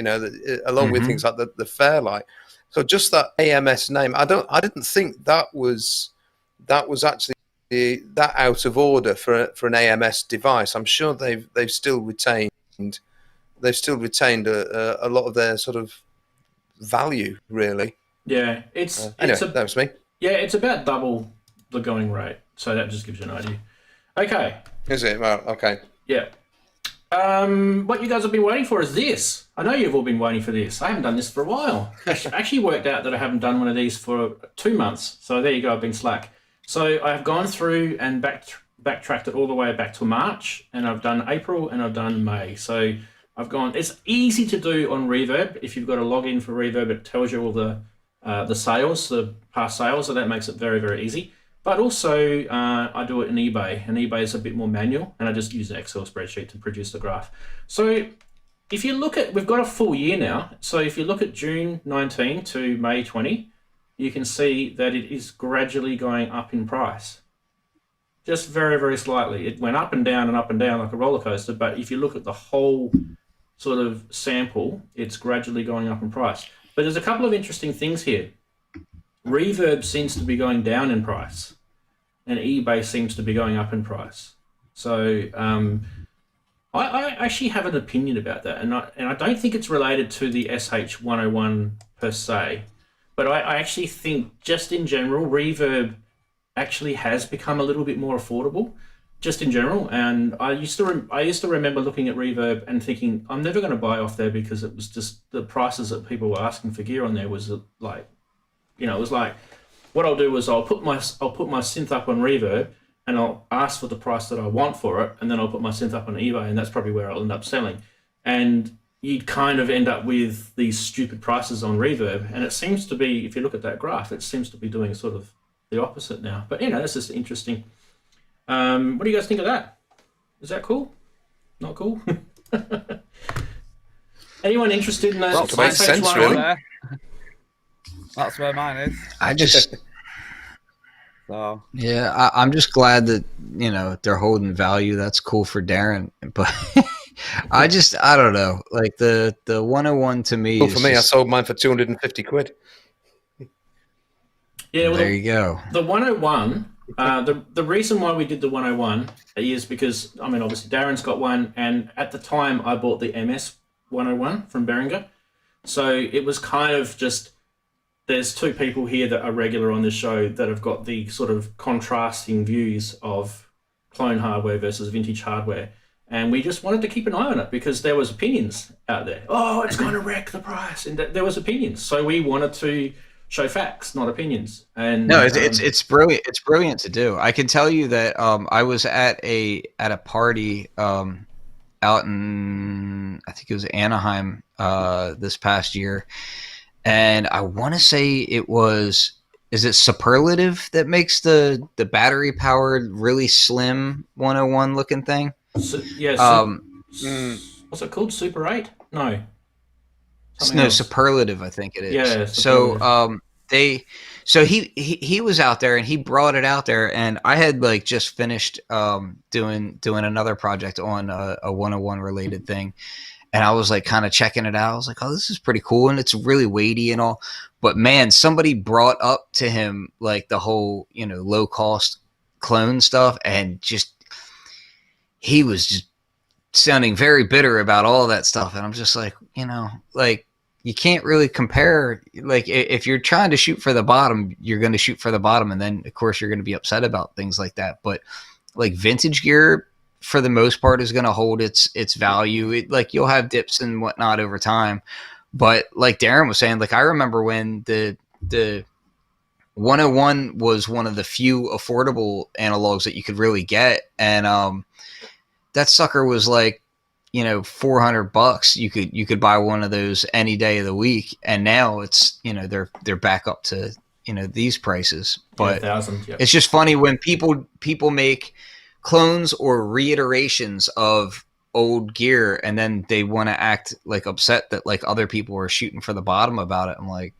along with things like the Fairlight. So just that AMS name, I didn't think that was actually that out of order for an AMS device. I'm sure they've still retained a lot of their sort of value, really. Yeah. Anyway, that was me. Yeah, it's about double the going rate. So that just gives you an idea. Okay. Is it? Well, okay. Yeah. What you guys have been waiting for is this. I know you've all been waiting for this. I haven't done this for a while. Actually worked out that I haven't done one of these for 2 months. So there you go, I've been slack. So I've gone through and backtracked it all the way back to March, and I've done April and I've done May. So I've gone, it's easy to do on Reverb. If you've got a login for Reverb, it tells you all the sales, the past sales, so that makes it very, very easy. But also, I do it in eBay, and eBay is a bit more manual, and I just use an Excel spreadsheet to produce the graph. So if you look at, we've got a full year now, so if you look at June 19 to May 20, you can see that it is gradually going up in price. Just very, very slightly. It went up and down like a roller coaster, but if you look at the whole sort of sample, it's gradually going up in price. But there's a couple of interesting things here. Reverb seems to be going down in price, and eBay seems to be going up in price. So I actually have an opinion about that, and I don't think it's related to the SH101 per se, but I actually think just in general, Reverb actually has become a little bit more affordable, just in general. And I used to remember looking at Reverb and thinking, I'm never going to buy off there because it was just the prices that people were asking for gear on there was like, it was like, what I'll do is I'll put my synth up on Reverb and I'll ask for the price that I want for it, and then I'll put my synth up on eBay, and that's probably where I'll end up selling. And you'd kind of end up with these stupid prices on Reverb, and it seems to be, if you look at that graph, it seems to be doing sort of the opposite now. But that's just interesting. What do you guys think of that? Is that cool? Not cool? Anyone interested in that? Well, it makes sense, really. That's where mine is. I just, So yeah, I'm just glad that they're holding value. That's cool for Darren, but I don't know. Like the 101 to me. Well, for me, I sold mine for 250 quid. Yeah, well, there you go. The 101. The reason why we did the 101 is because, obviously Darren's got one, and at the time I bought the MS 101 from Behringer. So it was kind of just, there's two people here that are regular on this show that have got the sort of contrasting views of clone hardware versus vintage hardware. And we just wanted to keep an eye on it because there was opinions out there. Oh, it's going to wreck the price. And there was opinions. So we wanted to show facts, not opinions. And no, it's brilliant. It's brilliant to do. I can tell you that I was at a party out in, I think it was Anaheim this past year, and I want to say is it Superlative that makes the battery powered really slim 101 looking thing? What's it called? Super 8? No. Superlative, I think it is. Yeah. So he was out there and he brought it out there, and I had just finished doing another project on a 101 related thing, and I was like kind of checking it out. I was like, oh, this is pretty cool, and it's really weighty and all. But man, somebody brought up to him like the whole, you know, low cost clone stuff, and just he was just sounding very bitter about all of that stuff. And I'm just like, you know, like you can't really compare. Like if you're trying to shoot for the bottom, you're going to shoot for the bottom, and then of course you're going to be upset about things like that. But like vintage gear, for the most part, is going to hold its value. Like you'll have dips and whatnot over time, but like Darren was saying, like I remember when the 101 was one of the few affordable analogs that you could really get, and that sucker was like, you know, $400. You could buy one of those any day of the week, and now it's, you know, they're back up to, you know, these prices. But yeah, 1,000, yeah. It's just funny when people make clones or reiterations of old gear, and then they want to act like upset that like other people are shooting for the bottom about it. I'm like,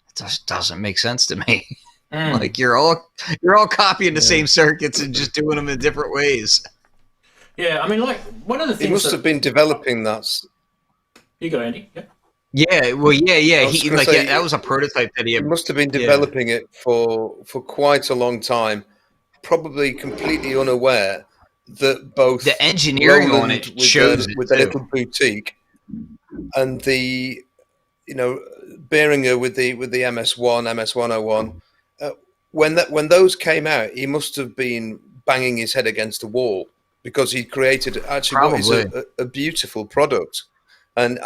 it just doesn't make sense to me. Like you're all copying the same circuits and just doing them in different ways. Yeah, I mean, like one of the things He must have been developing that. You go, Andy. Yeah. Yeah, well, yeah. He like say, that was a prototype that he He must have been developing it for quite a long time, probably completely unaware that both the engineering Roland on it with shows with the little boutique and the, you know, Behringer with the MS1, MS101. When those came out, he must have been banging his head against the wall, because he created actually what is a beautiful product. And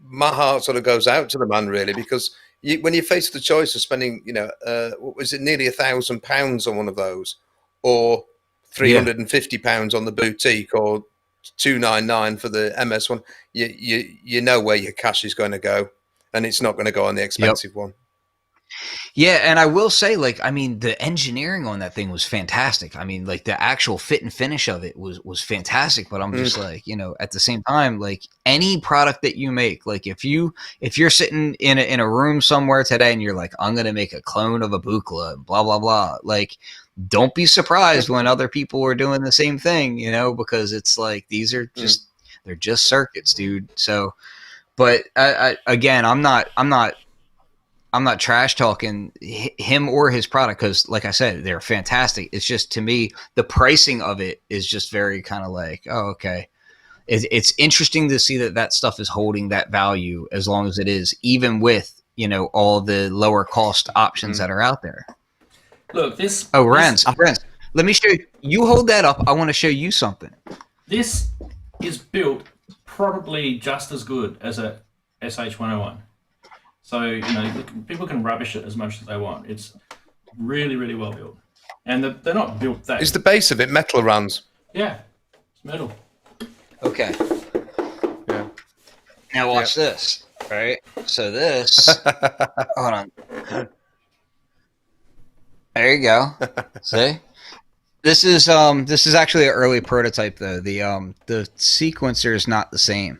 my heart sort of goes out to the man, really, because when you face the choice of spending, you know, what was it, nearly £1,000 on one of those, or £350 on the boutique, or $299 for the MS1, you know where your cash is going to go, and it's not going to go on the expensive one. Yeah, and I will say, like, I mean, the engineering on that thing was fantastic. I mean, like, the actual fit and finish of it was fantastic. But I'm just like, you know, at the same time, like, any product that you make, like, if you're sitting in a room somewhere today and you're like, I'm gonna make a clone of a Buchla, blah blah blah, like, don't be surprised when other people are doing the same thing, you know, because it's like these are just they're just circuits, dude. So, but again, I'm not trash talking him or his product, because like I said, they're fantastic. It's just, to me, the pricing of it is just very kind of like, oh, okay. It's interesting to see that stuff is holding that value as long as it is, even with, you know, all the lower cost options that are out there. Look, this... Oh, Renz, let me show you. You hold that up. I want to show you something. This is built probably just as good as a SH-101. So, you know, people can rubbish it as much as they want. It's really, really well built. And they're not built that... Is the base of it metal, Rans? Yeah, it's metal. Okay. Yeah. Now watch this, right? So this... Hold on. There you go. See? This is actually an early prototype, though. The sequencer is not the same.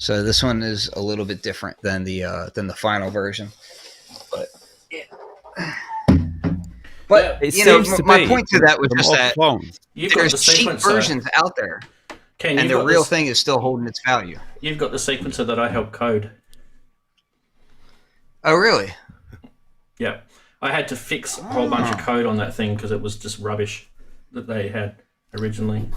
So this one is a little bit different than the final version, but you know, my point to that was just that there's cheap versions out there, and the real thing is still holding its value. You've got the sequencer that I helped code. Oh, really? Yeah, I had to fix a whole bunch of code on that thing because it was just rubbish that they had originally.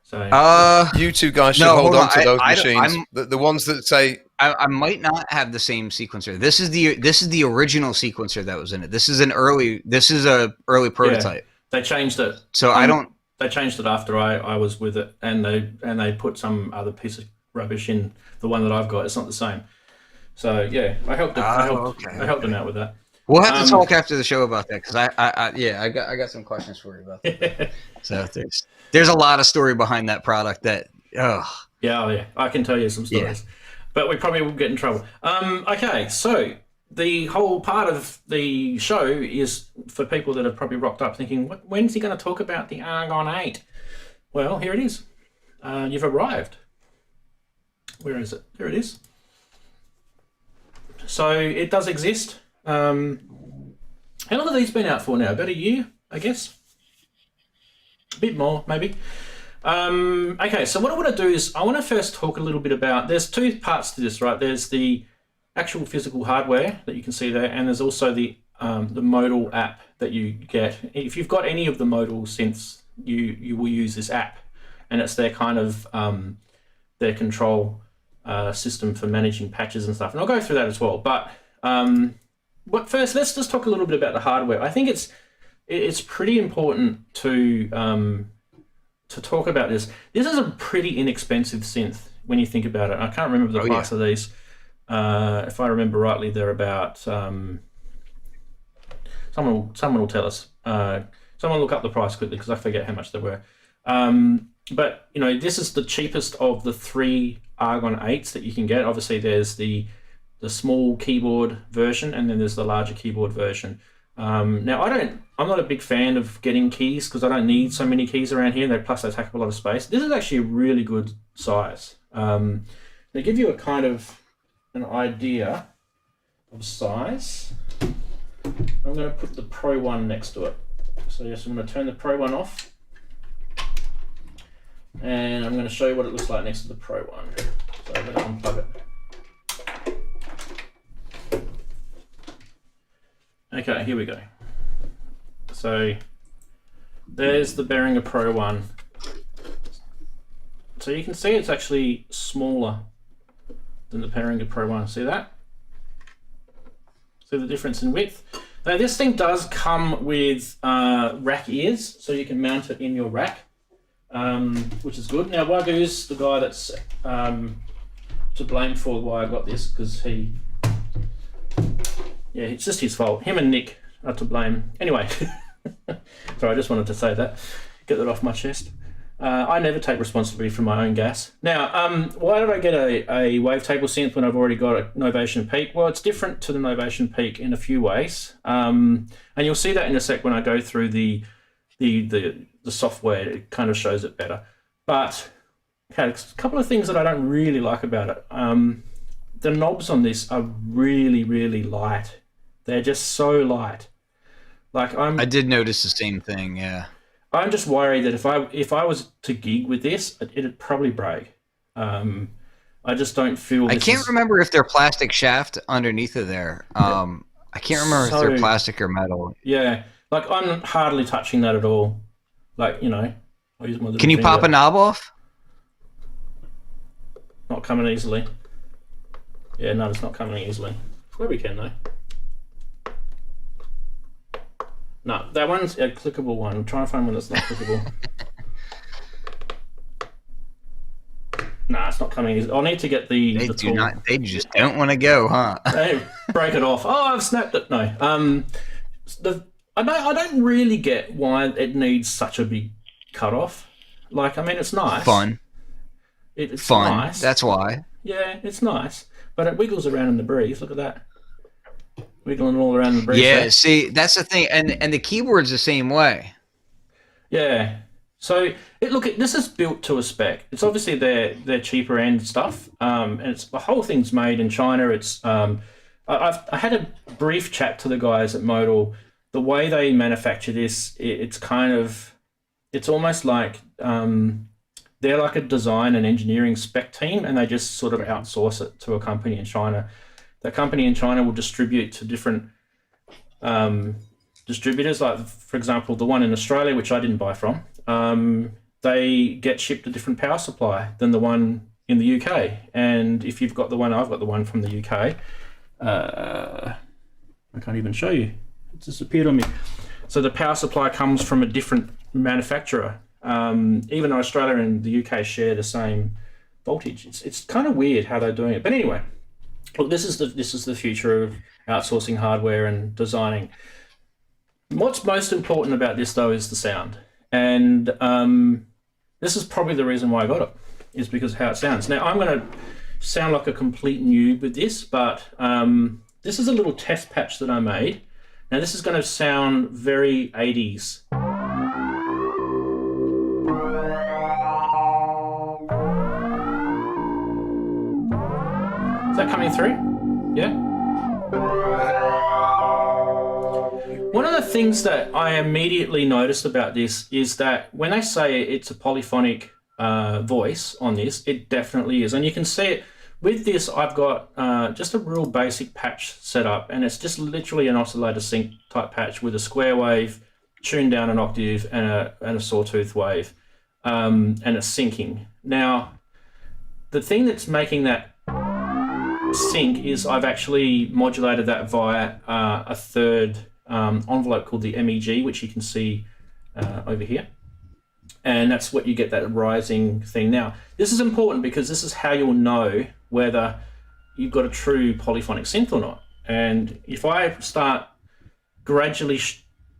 So you two guys should hold on to those machines. The ones that say I might not have the same sequencer. This is the original sequencer that was in it. This is a early prototype. Yeah, they changed it. So they changed it after I was with it, and they put some other piece of rubbish in the one that I've got. It's not the same. So yeah, I helped them out with that. We'll have to talk after the show about that, because I got some questions for you about that. So there's a lot of story behind that product that yeah, I can tell you some stories, but we probably will get in trouble. Okay, so the whole part of the show is for people that have probably rocked up thinking, when's he going to talk about the Argon8? Well, here it is. You've arrived. Where is it? There it is. So it does exist. How long have these been out for now? About a year, I guess. A bit more, maybe. Okay, so what I want to do is I want to first talk a little bit about, there's two parts to this, right? There's the actual physical hardware that you can see there, and there's also the Modal app that you get. If you've got any of the Modal synths, you will use this app, and it's their kind of their control system for managing patches and stuff. And I'll go through that as well. But first, let's just talk a little bit about the hardware. I think it's pretty important to talk about this. This is a pretty inexpensive synth when you think about it. I can't remember the price of these. If I remember rightly, they're about. Someone will tell us. Someone look up the price quickly because I forget how much they were. But you know, this is the cheapest of the 3 Argon 8s that you can get. Obviously, there's the small keyboard version, and then there's the larger keyboard version. Now, I'm not a big fan of getting keys because I don't need so many keys around here. Plus, they take up a lot of space. This is actually a really good size. They give you a kind of an idea of size. I'm going to put the Pro one next to it. So yes, I'm going to turn the Pro one off, and I'm going to show you what it looks like next to the Pro one. So I'm going to unplug it. Okay, here we go. So there's the Behringer Pro one. So you can see it's actually smaller than the Behringer Pro one. See that? See the difference in width? Now this thing does come with rack ears, so you can mount it in your rack, which is good. Now Wagu's the guy that's to blame for why I got this, because yeah, it's just his fault. Him and Nick are to blame. Anyway, sorry, I just wanted to say that, get that off my chest. I never take responsibility for my own gas. Now, why did I get a wavetable synth when I've already got a Novation Peak? Well, it's different to the Novation Peak in a few ways, and you'll see that in a sec when I go through the software. It kind of shows it better. But okay, a couple of things that I don't really like about it. The knobs on this are really, really light. They're just so light. Like I did notice the same thing. Yeah. I'm just worried that if I was to gig with this, it'd probably break. I just don't feel. I can't remember if they're plastic shaft underneath of there. I can't remember if they're plastic or metal. Yeah, like I'm hardly touching that at all. Like, you know, I use my little Can you finger. pop a knob off? Not coming easily. Yeah, no, it's not coming easily. Where we can though. No, that one's a clickable one. I'm trying to find one that's not clickable. Nah, it's not coming easy. I'll need to get the tool. They just don't want to go, huh? They break it off. Oh, I've snapped it. No. I don't really get why it needs such a big cutoff. Like, I mean, it's nice. Fun. It's fun. Nice. That's why. Yeah, it's nice, but it wiggles around in the breeze. Look at that. Wiggling all around the breeze. Yeah, there. see, that's the thing, and the keyboard's the same way. Yeah. So this is built to a spec. It's obviously their cheaper end stuff, and it's the whole thing's made in China. It's I had a brief chat to the guys at Modal. The way they manufacture this, it's almost like they're like a design and engineering spec team, and they just sort of outsource it to a company in China. That company in China will distribute to different distributors. Like, for example, the one in Australia, which I didn't buy from, they get shipped a different power supply than the one in the UK. And if you've got the one, I've got the one from the UK. I can't even show you. It disappeared on me. So the power supply comes from a different manufacturer. Even though Australia and the UK share the same voltage, it's kind of weird how they're doing it. But anyway. Look, this is the future of outsourcing hardware and designing. What's most important about this, though, is the sound. And this is probably the reason why I got it, is because of how it sounds. Now, I'm going to sound like a complete noob with this, but this is a little test patch that I made. Now, this is going to sound very 80s. Is that coming through? Yeah? One of the things that I immediately noticed about this is that when they say it's a polyphonic voice on this, it definitely is. And you can see it with this. I've got just a real basic patch set up, and it's just literally an oscillator sync type patch with a square wave tuned down an octave and a sawtooth wave and a syncing. Now, the thing that's making that sync is I've actually modulated that via a third envelope called the MEG, which you can see over here. And that's what you get, that rising thing. Now, this is important because this is how you'll know whether you've got a true polyphonic synth or not. And if I start gradually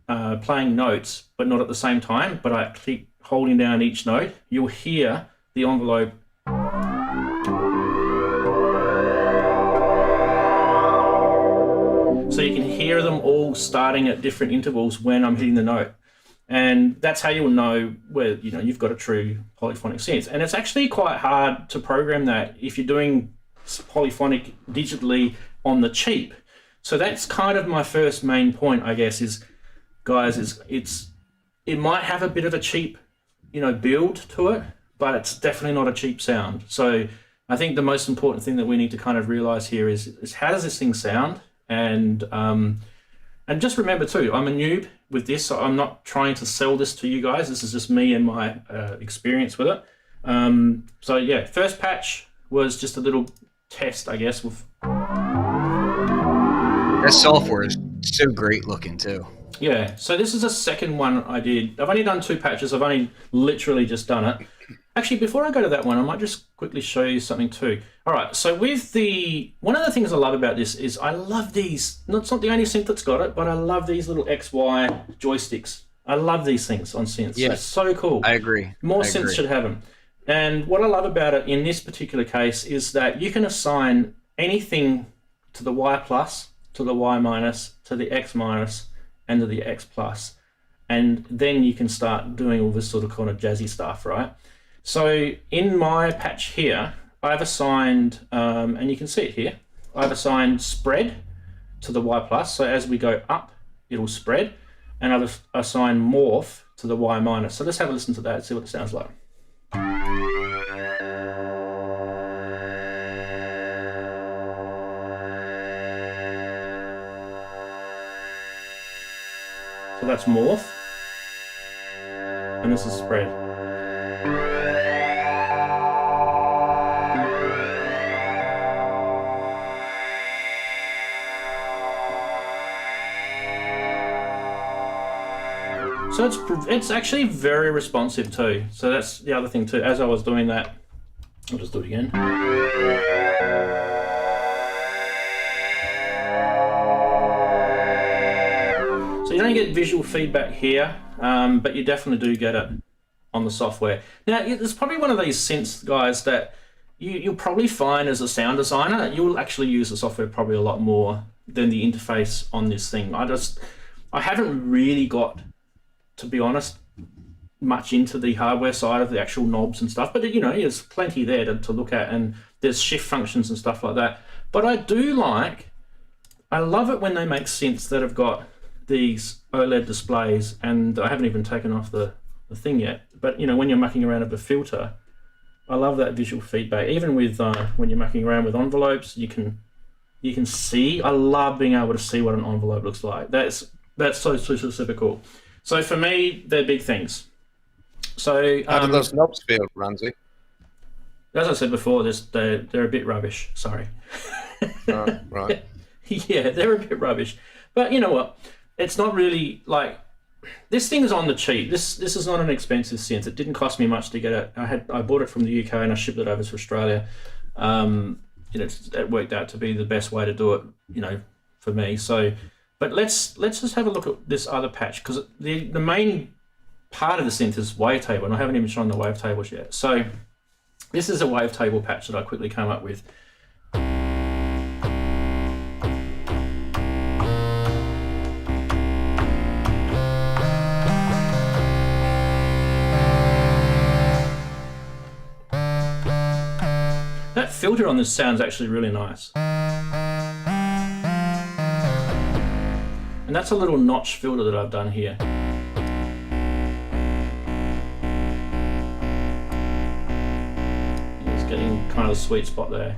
playing notes, but not at the same time, but I keep holding down each note, you'll hear the envelope so you can hear them all starting at different intervals when I'm hitting the note. And that's how you'll know where you've got a true polyphonic synth. And it's actually quite hard to program that if you're doing polyphonic digitally on the cheap. So that's kind of my first main point, I guess, is guys, it might have a bit of a cheap, build to it, but it's definitely not a cheap sound. So I think the most important thing that we need to kind of realize here is how does this thing sound? And just remember too, I'm a noob with this, so I'm not trying to sell this to you guys. This is just me and my experience with it. So yeah, first patch was just a little test, I guess. That software is so great looking too. Yeah, so this is the second one I did. I've only done 2 patches. I've only literally just done it. Actually, before I go to that one, I might just quickly show you something too. All right, so with one of the things I love about this is I love these. It's not the only synth that's got it, but I love these little XY joysticks. I love these things on synths. Yeah, they're so cool. I agree. More synths should have them. And what I love about it in this particular case is that you can assign anything to the Y plus, to the Y minus, to the X minus, and to the X plus. And then you can start doing all this sort of kind of jazzy stuff, right? So in my patch here, I've assigned, and you can see it here, I've assigned spread to the Y plus. So as we go up, it'll spread. And I've assigned morph to the Y minus. So let's have a listen to that and see what it sounds like. So that's morph, and this is spread. So it's actually very responsive too. So that's the other thing too. As I was doing that, I'll just do it again. So you don't get visual feedback here, but you definitely do get it on the software. Now, it's probably one of these synths, guys, that you'll probably find as a sound designer, you'll actually use the software probably a lot more than the interface on this thing. I haven't really got, to be honest, much into the hardware side of the actual knobs and stuff, but there's plenty there to look at, and there's shift functions and stuff like that. But I love it when they make synths that have got these OLED displays, and I haven't even taken off the thing yet, but when you're mucking around with a filter, I love that visual feedback. Even with when you're mucking around with envelopes, you can see. I love being able to see what an envelope looks like. That's so super cool. So for me, they're big things. So how do those knobs feel, Ramsey? As I said before, they're a bit rubbish. Sorry. Right. Yeah, they're a bit rubbish. But you know what? It's not really like, this thing is on the cheap. This is not an expensive synth. It didn't cost me much to get it. I bought it from the UK and I shipped it over to Australia. It worked out to be the best way to do it, for me. So, but let's just have a look at this other patch, because the main part of the synth is wavetable, and I haven't even shown the wavetables yet. So this is a wavetable patch that I quickly came up with. That filter on this sounds actually really nice. And And that's a little notch filter that I've done here. It's getting kind of a sweet spot there.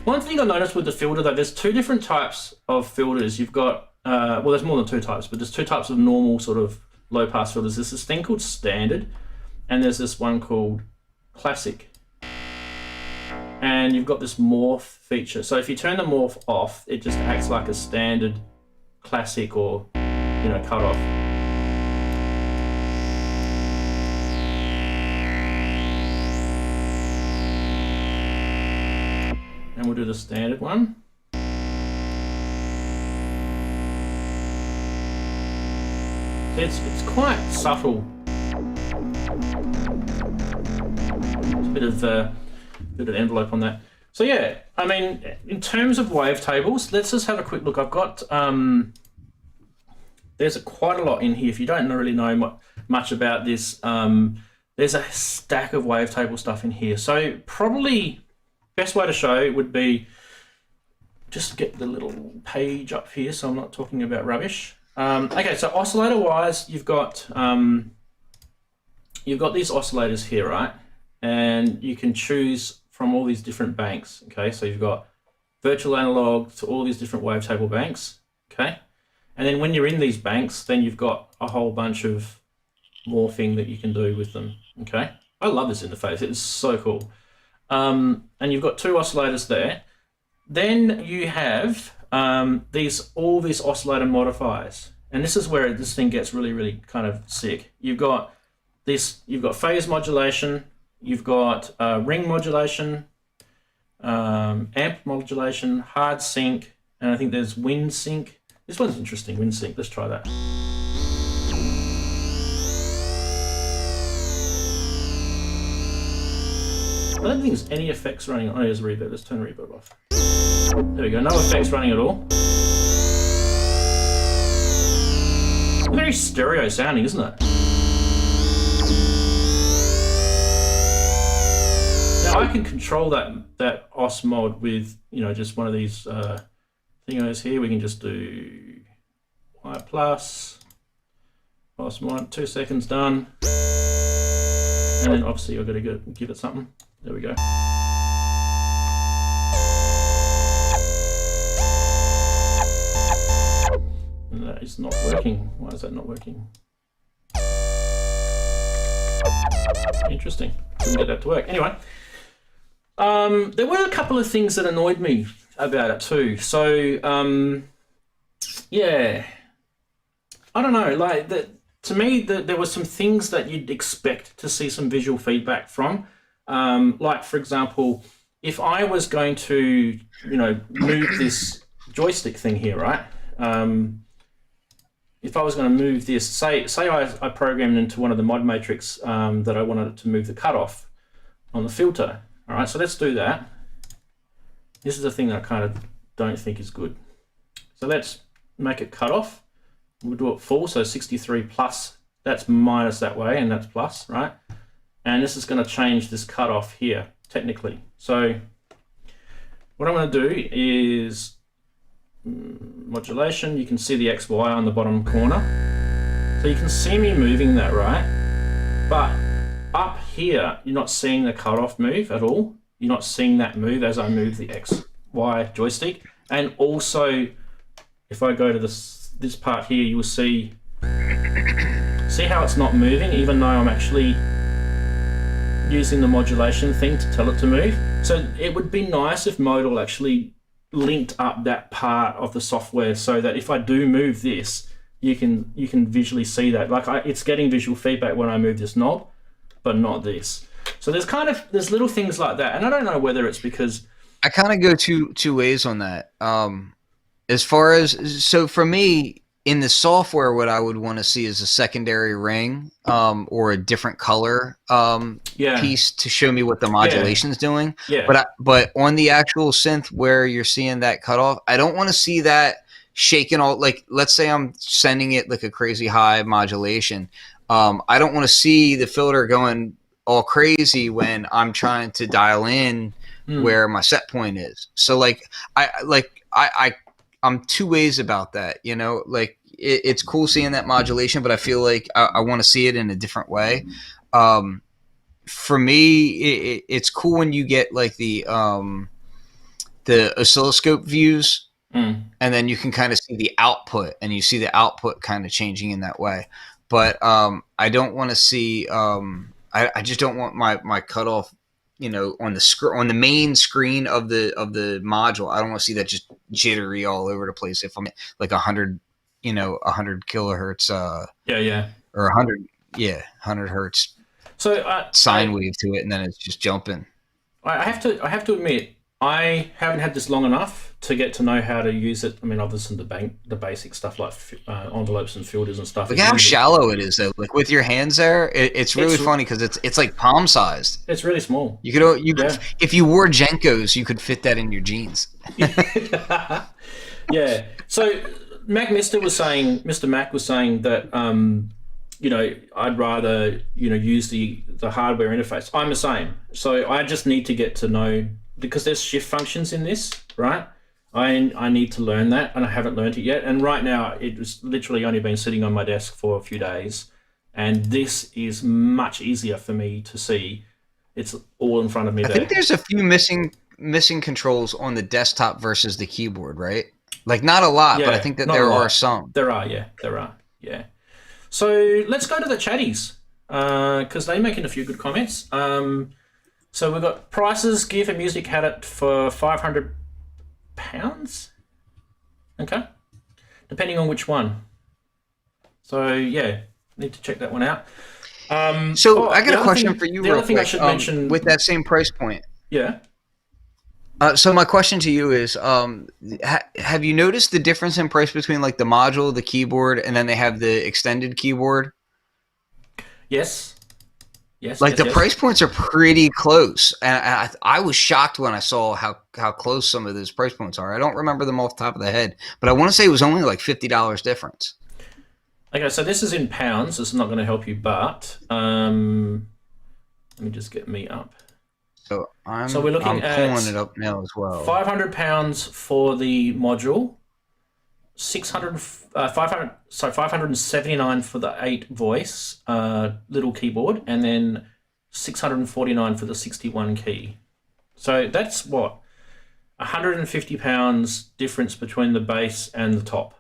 One thing I noticed with the filter though, there's two different types of filters. You've got, well, there's more than two types, but there's two types of normal sort of low pass filters. There's this thing called standard, and there's this one called classic. And you've got this morph feature. So if you turn the morph off, it just acts like a standard classic or, you know, cut off. And we'll do the standard one. It's quite subtle. It's a bit of envelope on that. So yeah, I mean, in terms of wavetables, let's just have a quick look. I've got there's quite a lot in here. If you don't really know much about this, there's a stack of wavetable stuff in here. So probably best way to show would be just get the little page up here, so I'm not talking about rubbish. Okay, so oscillator wise, you've got these oscillators here, right? And you can choose from all these different banks. Okay, so you've got virtual analog to all these different wavetable banks. Okay, and then when you're in these banks, then you've got a whole bunch of morphing that you can do with them. Okay, I love this interface. It's so cool. And you've got two oscillators there. Then you have all these oscillator modifiers, and this is where this thing gets really kind of sick. You've got phase modulation, you've got ring modulation, amp modulation, hard sync, and I think there's wind sync. This one's interesting, wind sync. Let's try that. I don't think there's any effects running. Oh, there's reverb. Let's turn reverb off. There we go. No effects running at all. Very stereo sounding, isn't it? Now I can control that os mod with, you know, just one of these thingos here. We can just do Y plus os mod. 2 seconds done, and then obviously I've got to give it something. There we go. And that is not working. Why is that not working? Interesting. Couldn't get that to work. Anyway, there were a couple of things that annoyed me about it too. So, yeah, I don't know. Like to me, there were some things that you'd expect to see some visual feedback from. Like, for example, if I was going to, you know, move this joystick thing here, right? If I was going to move this, say I programmed into one of the mod matrix that I wanted to move the cutoff on the filter. All right, so let's do that. This is the thing that I kind of don't think is good. So let's make it cutoff. We'll do it full, so 63 plus. That's minus that way, and that's plus, right? And this is going to change this cutoff here, technically. So what I'm going to do is modulation. You can see the XY on the bottom corner. So you can see me moving that, right? But up here, you're not seeing the cutoff move at all. You're not seeing that move as I move the XY joystick. And also, if I go to this part here, you will see how it's not moving, even though I'm actually using the modulation thing to tell it to move. So it would be nice if Modal actually linked up that part of the software so that if I do move this, you can visually see that. Like it's getting visual feedback when I move this knob, but not this. So there's little things like that, and I don't know whether it's because I kind of go two ways on that. As far as, so for me, in the software, what I would want to see is a secondary ring or a different color piece to show me what the modulation's doing. Yeah. But on the actual synth where you're seeing that cutoff, I don't want to see that shaking all. Like, let's say I'm sending it like a crazy high modulation. I don't want to see the filter going all crazy when I'm trying to dial in where my set point is. So like I'm two ways about that, you know, like it's cool seeing that modulation, but I feel like I want to see it in a different way. For me, it's cool when you get like the oscilloscope views, and then you can kind of see the output, and you see the output kind of changing in that way. But I don't want to see. I just don't want my cutoff, you know, on the main screen of the module. I don't want to see that just jittery all over the place. If I'm like 100, you know, 100 kilohertz. Or 100 hertz. So sine wave to it, and then it's just jumping. I have to admit, I haven't had this long enough to get to know how to use it. I mean, obviously the basic stuff like envelopes and filters and stuff. Look how shallow it is, though. Like with your hands there, it's really funny because it's like palm sized. It's really small. You could if you wore Jenkos, you could fit that in your jeans. Yeah. So Mr. Mac was saying that you know, I'd rather, you know, use the hardware interface. I'm the same. So I just need to get to know, because there's shift functions in this, right? I need to learn that, and I haven't learned it yet. And right now, it was literally only been sitting on my desk for a few days, and this is much easier for me to see. It's all in front of me. I think there's a few missing controls on the desktop versus the keyboard, right? Like not a lot, but I think that there are some. There are. So let's go to the chatties, because they're making a few good comments. So we've got prices. Gear for Music had it for £500. Okay, depending on which one. So yeah, need to check that one out. So I got a question for you real quick. I should mention with that same price point. Yeah. So my question to you is, have you noticed the difference in price between like the module, the keyboard, and then they have the extended keyboard? Yes. Like the price points are pretty close, and I was shocked when I saw how close some of those price points are. I don't remember them off the top of the head, but I want to say it was only like $50 difference. Okay, so this is in pounds. This is not going to help you, but let me just get me up. So we're looking at pulling it up now as well. £500 for the module, 579 for the 8 voice little keyboard, and then 649 for the 61 key. So that's what, £150 difference between the bass and the top.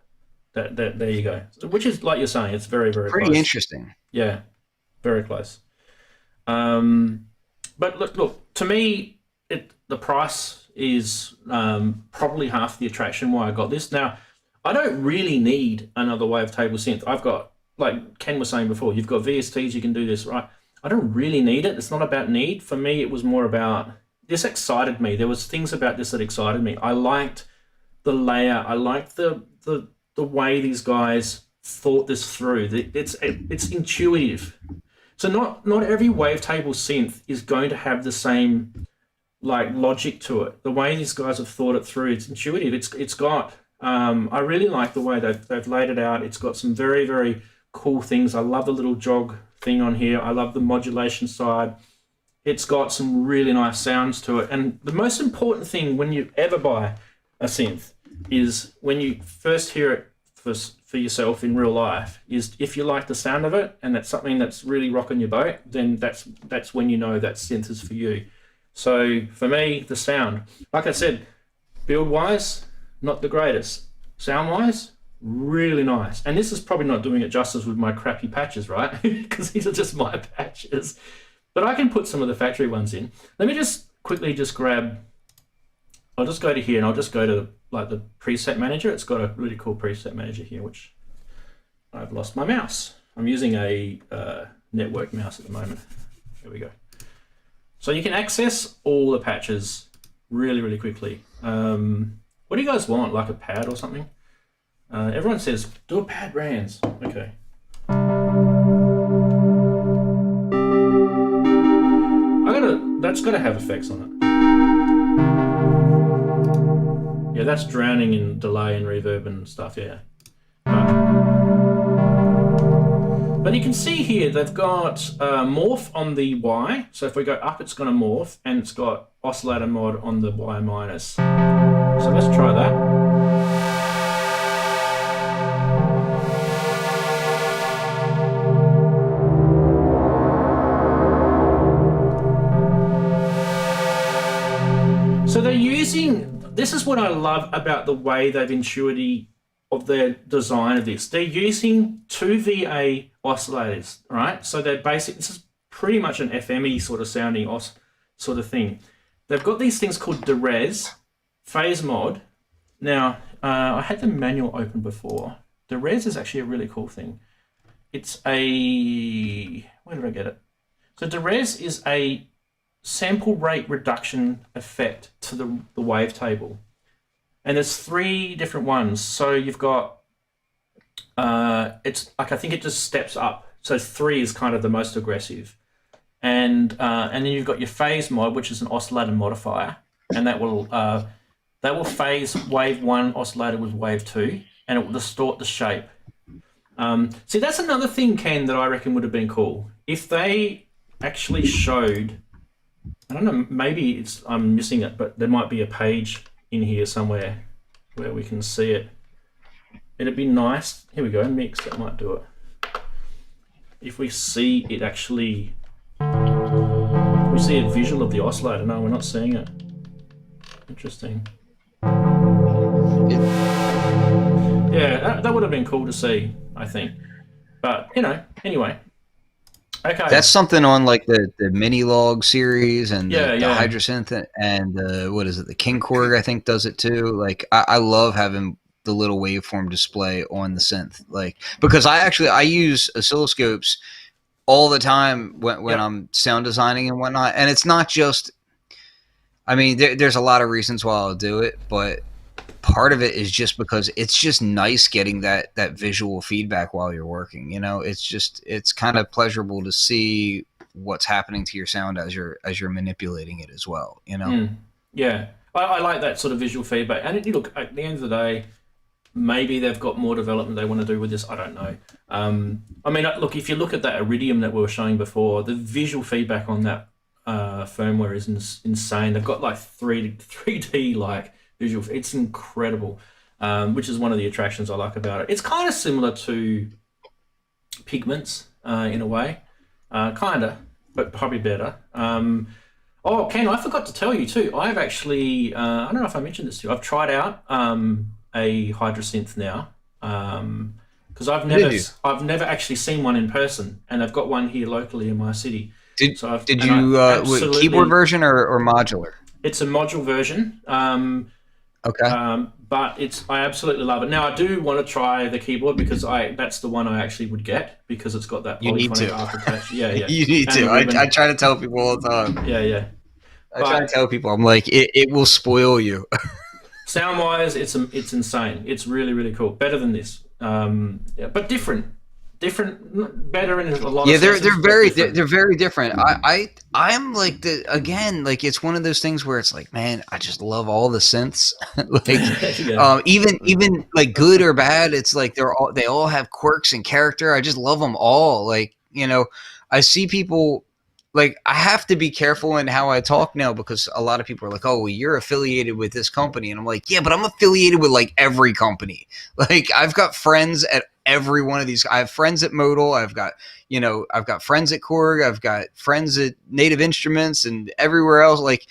There you go. Which is, like you're saying, it's very, very pretty close. Interesting. Yeah, very close. But look, to me, the price is probably half the attraction why I got this. Now, I don't really need another wavetable synth. I've got, like Ken was saying before, you've got VSTs, you can do this, right? I don't really need it. It's not about need. For me, it was more about, this excited me. There was things about this that excited me. I liked the layout. I liked the way these guys thought this through. It's intuitive. So not every wavetable synth is going to have the same like logic to it. The way these guys have thought it through, it's intuitive. It's got I really like the way they've laid it out. It's got some very, very cool things. I love the little jog thing on here. I love the modulation side. It's got some really nice sounds to it. And the most important thing when you ever buy a synth is when you first hear it for yourself in real life, is if you like the sound of it and that's something that's really rocking your boat, then that's when you know that synth is for you. So for me, the sound, like I said, build wise, not the greatest. Sound wise, really nice. And this is probably not doing it justice with my crappy patches, right? Because these are just my patches. But I can put some of the factory ones in. Let me just quickly grab, I'll just go to here and I'll just go to like the preset manager. It's got a really cool preset manager here, which I've lost my mouse. I'm using a network mouse at the moment. There we go. So you can access all the patches really, really quickly. What do you guys want? Like a pad or something? Everyone says, do a pad, Rands. Okay. That's gotta have effects on it. Yeah, that's drowning in delay and reverb and stuff, yeah. But But you can see here they've got morph on the Y. So if we go up, it's going to morph, and it's got oscillator mod on the Y minus. So let's try that. So they're using, this is what I love about the way they've intuited of their design of this. They're using 2 VA oscillators, right? So they're this is pretty much an FM-y sort of sounding sort of thing. They've got these things called DeRes, phase mod. Now, I had the manual open before. DeRes is actually a really cool thing. It's a, where did I get it? So DeRes is a sample rate reduction effect to the wavetable. And there's 3 different ones. So you've got, it's like, I think it just steps up. So 3 is kind of the most aggressive. And then you've got your phase mod, which is an oscillator modifier. And that will phase wave 1 oscillator with wave 2, and it will distort the shape. See, that's another thing, Ken, that I reckon would have been cool. If they actually showed, I don't know, maybe I'm missing it, but there might be a page in here somewhere where we can see it. It'd be nice. Here we go, mix, that might do it. If we see it actually, we see a visual of the oscillator. No, we're not seeing it. Interesting. Yeah, that would have been cool to see, I think. But, you know, anyway. Okay. That's something on like the Mini-Log series and the Hydrosynth and what is it, the King Korg I think does it too. Like I love having the little waveform display on the synth, like, because I use oscilloscopes all the time when I'm sound designing and whatnot, and it's not just, I mean, there's a lot of reasons why I'll do it, but part of it is just because it's just nice getting that visual feedback while you're working. You know, it's kind of pleasurable to see what's happening to your sound as you're manipulating it as well. You know. Yeah, I like that sort of visual feedback. And look, at the end of the day, maybe they've got more development they want to do with this. I don't know. I mean, look, if you look at that Iridium that we were showing before, the visual feedback on that firmware is insane. They've got like 3D like visual. It's incredible, which is one of the attractions I like about it. It's kind of similar to Pigments in a way, kind of, but probably better. Oh, Ken, I forgot to tell you too. I've actually, I don't know if I mentioned this to you. I've tried out a Hydrosynth now, because I've never actually seen one in person, and I've got one here locally in my city. Did you keyboard version or modular? It's a module version. Okay. But I absolutely love it. Now I do want to try the keyboard because that's the one I actually would get because it's got that polyphonic aftertouch. Yeah. You need to. I try to tell people all the time. Yeah. I try to tell people, I'm like, it will spoil you. Sound wise, it's insane. It's really, really cool. Better than this. But different, better in a lot of senses. They're very different. I'm like like it's one of those things where it's like, man, I just love all the synths. Like even like good or bad, it's like they all have quirks and character. I just love them all. Like, you know, I see people, like, I have to be careful in how I talk now because a lot of people are like, oh, well, you're affiliated with this company. And I'm like, yeah, but I'm affiliated with like every company. Like, I've got friends at every one of these. I have friends at Modal. I've got friends at Korg. I've got friends at Native Instruments and everywhere else. Like,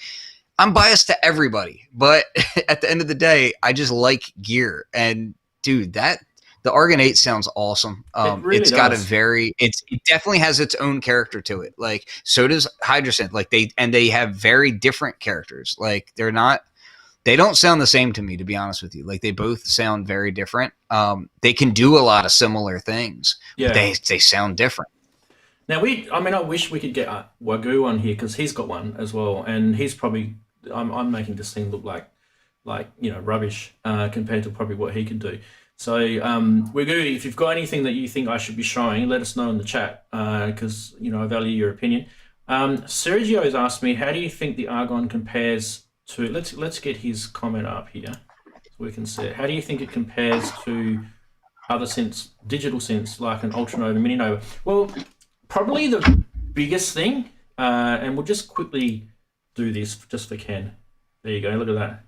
I'm biased to everybody. But at the end of the day, I just like gear. And dude, the Argon8 sounds awesome. It's got it definitely has its own character to it. Like, so does Hydrosynth. Like, they have very different characters. Like, they don't sound the same to me, to be honest with you. Like, they both sound very different. They can do a lot of similar things. Yeah. But they sound different. Now I wish we could get Wagyu on here because he's got one as well, and he's probably I'm making this thing look like rubbish compared to probably what he can do. So, Wagyu, if you've got anything that you think I should be showing, let us know in the chat because, I value your opinion. Sergio's asked me, how do you think the Argon compares to, let's get his comment up here so we can see it. How do you think it compares to other synths, digital synths like an Ultranova, Mini Nova? Well, probably the biggest thing, and we'll just quickly do this just for Ken. There you go. Look at that,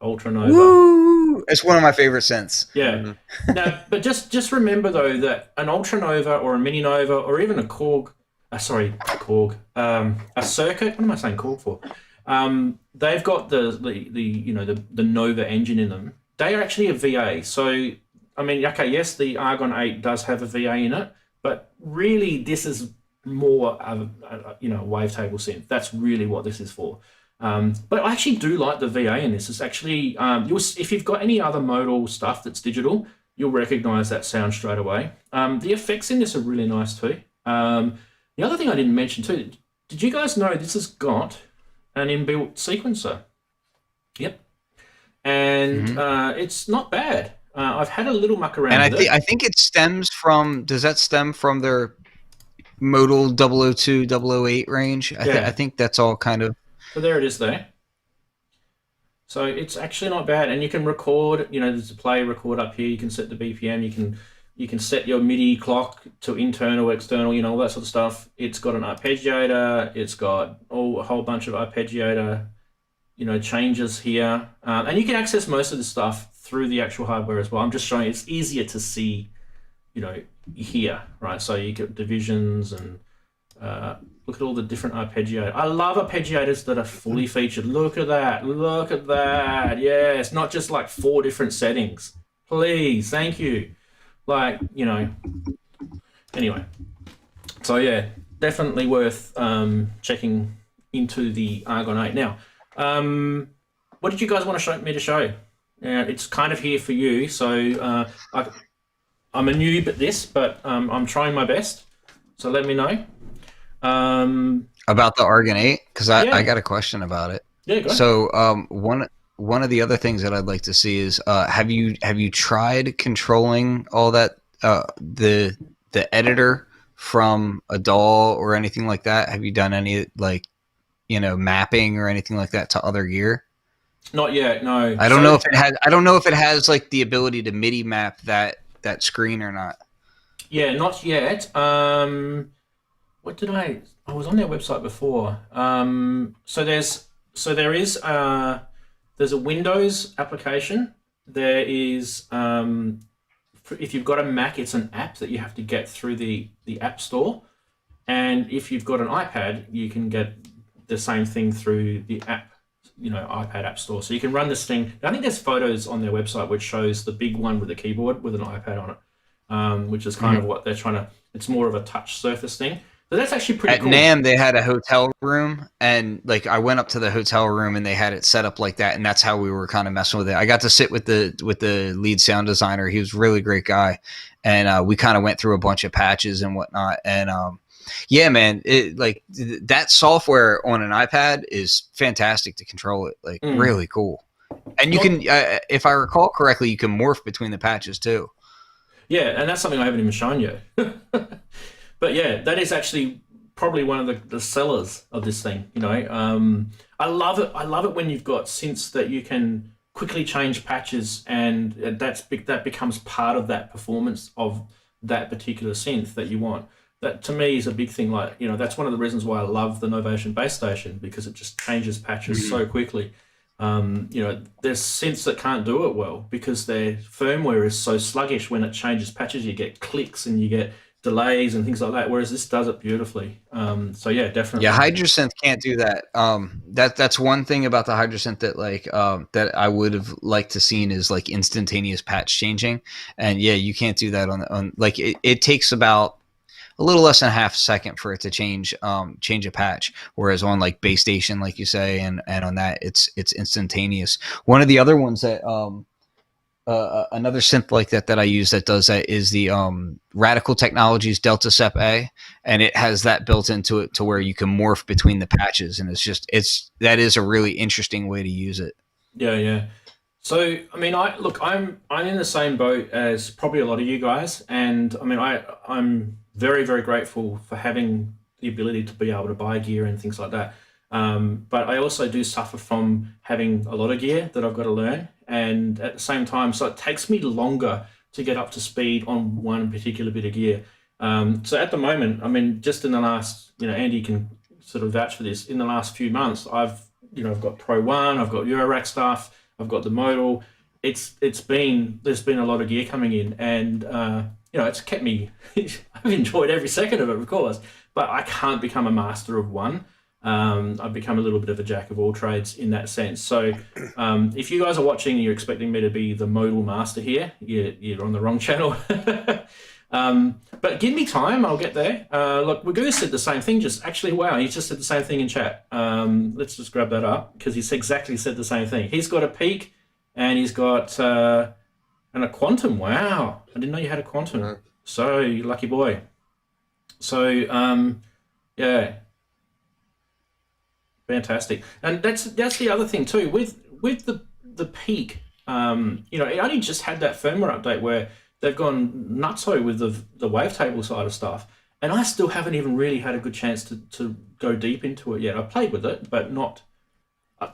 Ultranova. Woo! It's one of my favorite synths. Yeah. Now, but just remember though that an Ultranova or a Mini Nova or even a Korg, a circuit. What am I saying Korg for? They've got the Nova engine in them. They are actually a VA. So I mean, okay, yes, the Argon 8 does have a VA in it, but really this is more of a wavetable synth. That's really what this is for. But I actually do like the VA in this. It's actually, if you've got any other modal stuff that's digital, you'll recognize that sound straight away. The effects in this are really nice too. The other thing I didn't mention too, did you guys know this has got an inbuilt sequencer? Yep. And it's not bad. I've had a little muck around with it. I think it stems from, does that stem from their Modal 002, 008 range? I think that's all kind of. So there it is there. So it's actually not bad. And you can record, there's a play record up here. You can set the BPM. You can set your MIDI clock to internal, external, all that sort of stuff. It's got an arpeggiator. It's got a whole bunch of arpeggiator, changes here. And you can access most of this stuff through the actual hardware as well. I'm just showing it's easier to see, here, right? So you get divisions and look at all the different arpeggiators. I love arpeggiators that are fully featured. Look at that. Look at that. Yeah, it's not just like 4 different settings. Please, thank you. Anyway. So yeah, definitely worth checking into the Argon 8. Now, what did you guys want me to show? It's kind of here for you. So I'm a newb at this, but I'm trying my best. So let me know. About the Argon 8? Because I got a question about it. Yeah, go ahead. So one of the other things that I'd like to see is have you tried controlling all that the editor from a DAW or anything like that? Have you done any mapping or anything like that to other gear? Not yet, no. I don't know if it has like the ability to MIDI map that screen or not. Yeah, not yet. What did I was on their website before. There's a Windows application. There is if you've got a Mac, it's an app that you have to get through the App Store. And if you've got an iPad, you can get the same thing through the app, iPad App Store. So you can run this thing. I think there's photos on their website which shows the big one with the keyboard with an iPad on it, which is kind of what they're trying to. It's more of a touch surface thing. So that's actually pretty cool. At NAMM, they had a hotel room, and I went up to the hotel room, and they had it set up like that, and that's how we were kind of messing with it. I got to sit with the lead sound designer. He was a really great guy, and we kind of went through a bunch of patches and whatnot. And yeah, man, that software on an iPad is fantastic to control it. Really cool. And you can, if I recall correctly, you can morph between the patches too. Yeah, and that's something I haven't even shown you. But yeah, that is actually probably one of the sellers of this thing. I love it. I love it when you've got synths that you can quickly change patches, and that becomes part of that performance of that particular synth that you want. That to me is a big thing. That's one of the reasons why I love the Novation base station, because it just changes patches so quickly. There's synths that can't do it well because their firmware is so sluggish. When it changes patches, you get clicks and you get delays and things like that, whereas this does it beautifully. So yeah, definitely. Yeah, Hydrasynth can't do that. That's one thing about the Hydrasynth that that I would have liked to seen is instantaneous patch changing, and yeah, you can't do that on it takes about a little less than a half a second for it to change a patch, whereas on base station, like you say, and on that it's instantaneous. One of the other ones that another synth like that I use that does that is the Radical Technologies Delta Sep A, and it has that built into it to where you can morph between the patches, and that is a really interesting way to use it. Yeah. So I mean, I'm in the same boat as probably a lot of you guys, and I mean, I'm very, very grateful for having the ability to be able to buy gear and things like that. But I also do suffer from having a lot of gear that I've got to learn, and at the same time, so it takes me longer to get up to speed on one particular bit of gear. So at the moment, I mean, just in the last, Andy can sort of vouch for this. In the last few months, I've got Pro One, I've got Eurorack stuff, I've got the Modal. There's been a lot of gear coming in, and it's kept me. I've enjoyed every second of it, of course, but I can't become a master of one. I've become a little bit of a jack of all trades in that sense. So if you guys are watching and you're expecting me to be the modal master here, you're on the wrong channel. But give me time, I'll get there. Look, Wagoo said the same thing, he just said the same thing in chat. Let's just grab that up, because he's exactly said the same thing. He's got a peak, and he's got a quantum. Wow, I didn't know you had a quantum. No. So, you lucky boy. So, yeah. Fantastic. And that's the other thing too, with the peak, it only just had that firmware update where they've gone nutso with the wavetable side of stuff, and I still haven't even really had a good chance to go deep into it yet. I've played with it, but not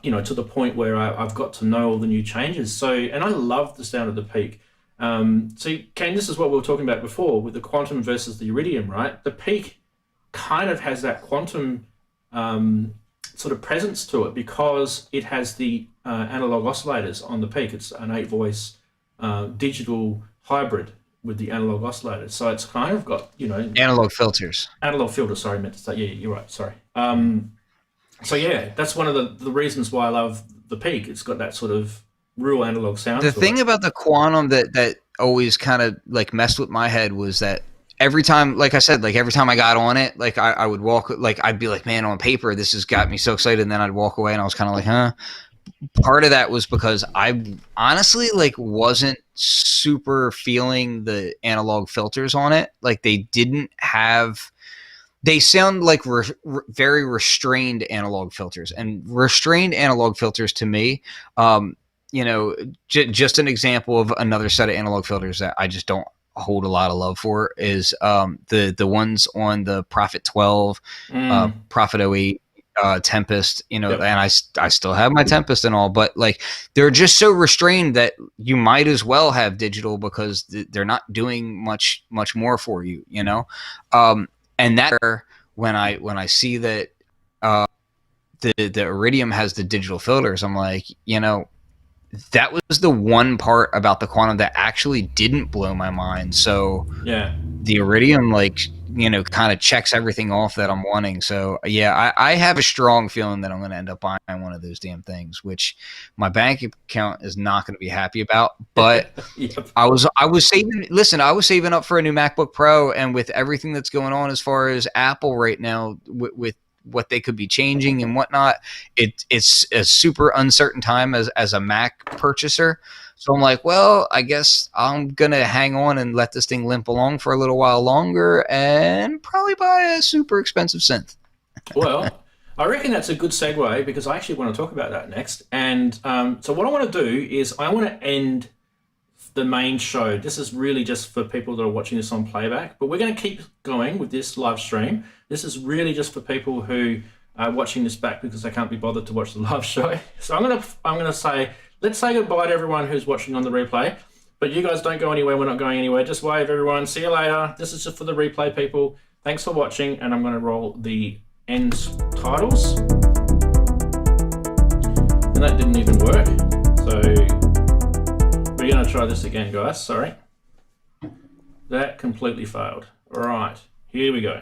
to the point where I've got to know all the new changes. So, and I love the sound of the peak. So Ken, this is what we were talking about before with the quantum versus the iridium, right? The peak kind of has that quantum sort of presence to it, because it has the analog oscillators on the peak. It's an 8-voice digital hybrid with the analog oscillators. So it's kind of got, Analog filters. Analog filters, sorry, I meant to say. Yeah, you're right, sorry. So yeah, that's one of the reasons why I love the peak. It's got that sort of real analog sound. The thing about the quantum that always kind of like messed with my head was that every time, like I said, like every time I got on it, like I would walk, like I'd be like, man, on paper, this has got me so excited. And then I'd walk away and I was kind of like, huh? Part of that was because I honestly like wasn't super feeling the analog filters on it. Like they sound like very restrained analog filters, and restrained analog filters to me, just an example of another set of analog filters that I just don't hold a lot of love for is the ones on the Prophet 12, Prophet 08, Tempest, Yep. and I still have my Tempest and all, but like they're just so restrained that you might as well have digital, because they're not doing much more for you, and that when I see that the Iridium has the digital filters, I'm like, that was the one part about the quantum that actually didn't blow my mind. So Yeah. the Iridium, kind of checks everything off that I'm wanting. So yeah, I have a strong feeling that I'm going to end up buying one of those damn things, which my bank account is not going to be happy about. But Yep. I was saving. Listen, I was saving up for a new MacBook Pro, and with everything that's going on as far as Apple right now, with what they could be changing and whatnot, it's a super uncertain time as a Mac purchaser. So I'm like, well, I guess I'm going to hang on and let this thing limp along for a little while longer and probably buy a super expensive synth. Well, I reckon that's a good segue, because I actually want to talk about that next. And so what I want to do is I want to end the main show. This is really just for people that are watching this on playback, but we're going to keep going with this live stream. This is really just for people who are watching this back because they can't be bothered to watch the live show. So I'm going to say, let's say goodbye to everyone who's watching on the replay, but you guys don't go anywhere. We're not going anywhere. Just wave, everyone. See you later. This is just for the replay people. Thanks for watching, and I'm going to roll the end titles. And that didn't even work. So we're going to try this again, guys. Sorry. That completely failed. All right, here we go.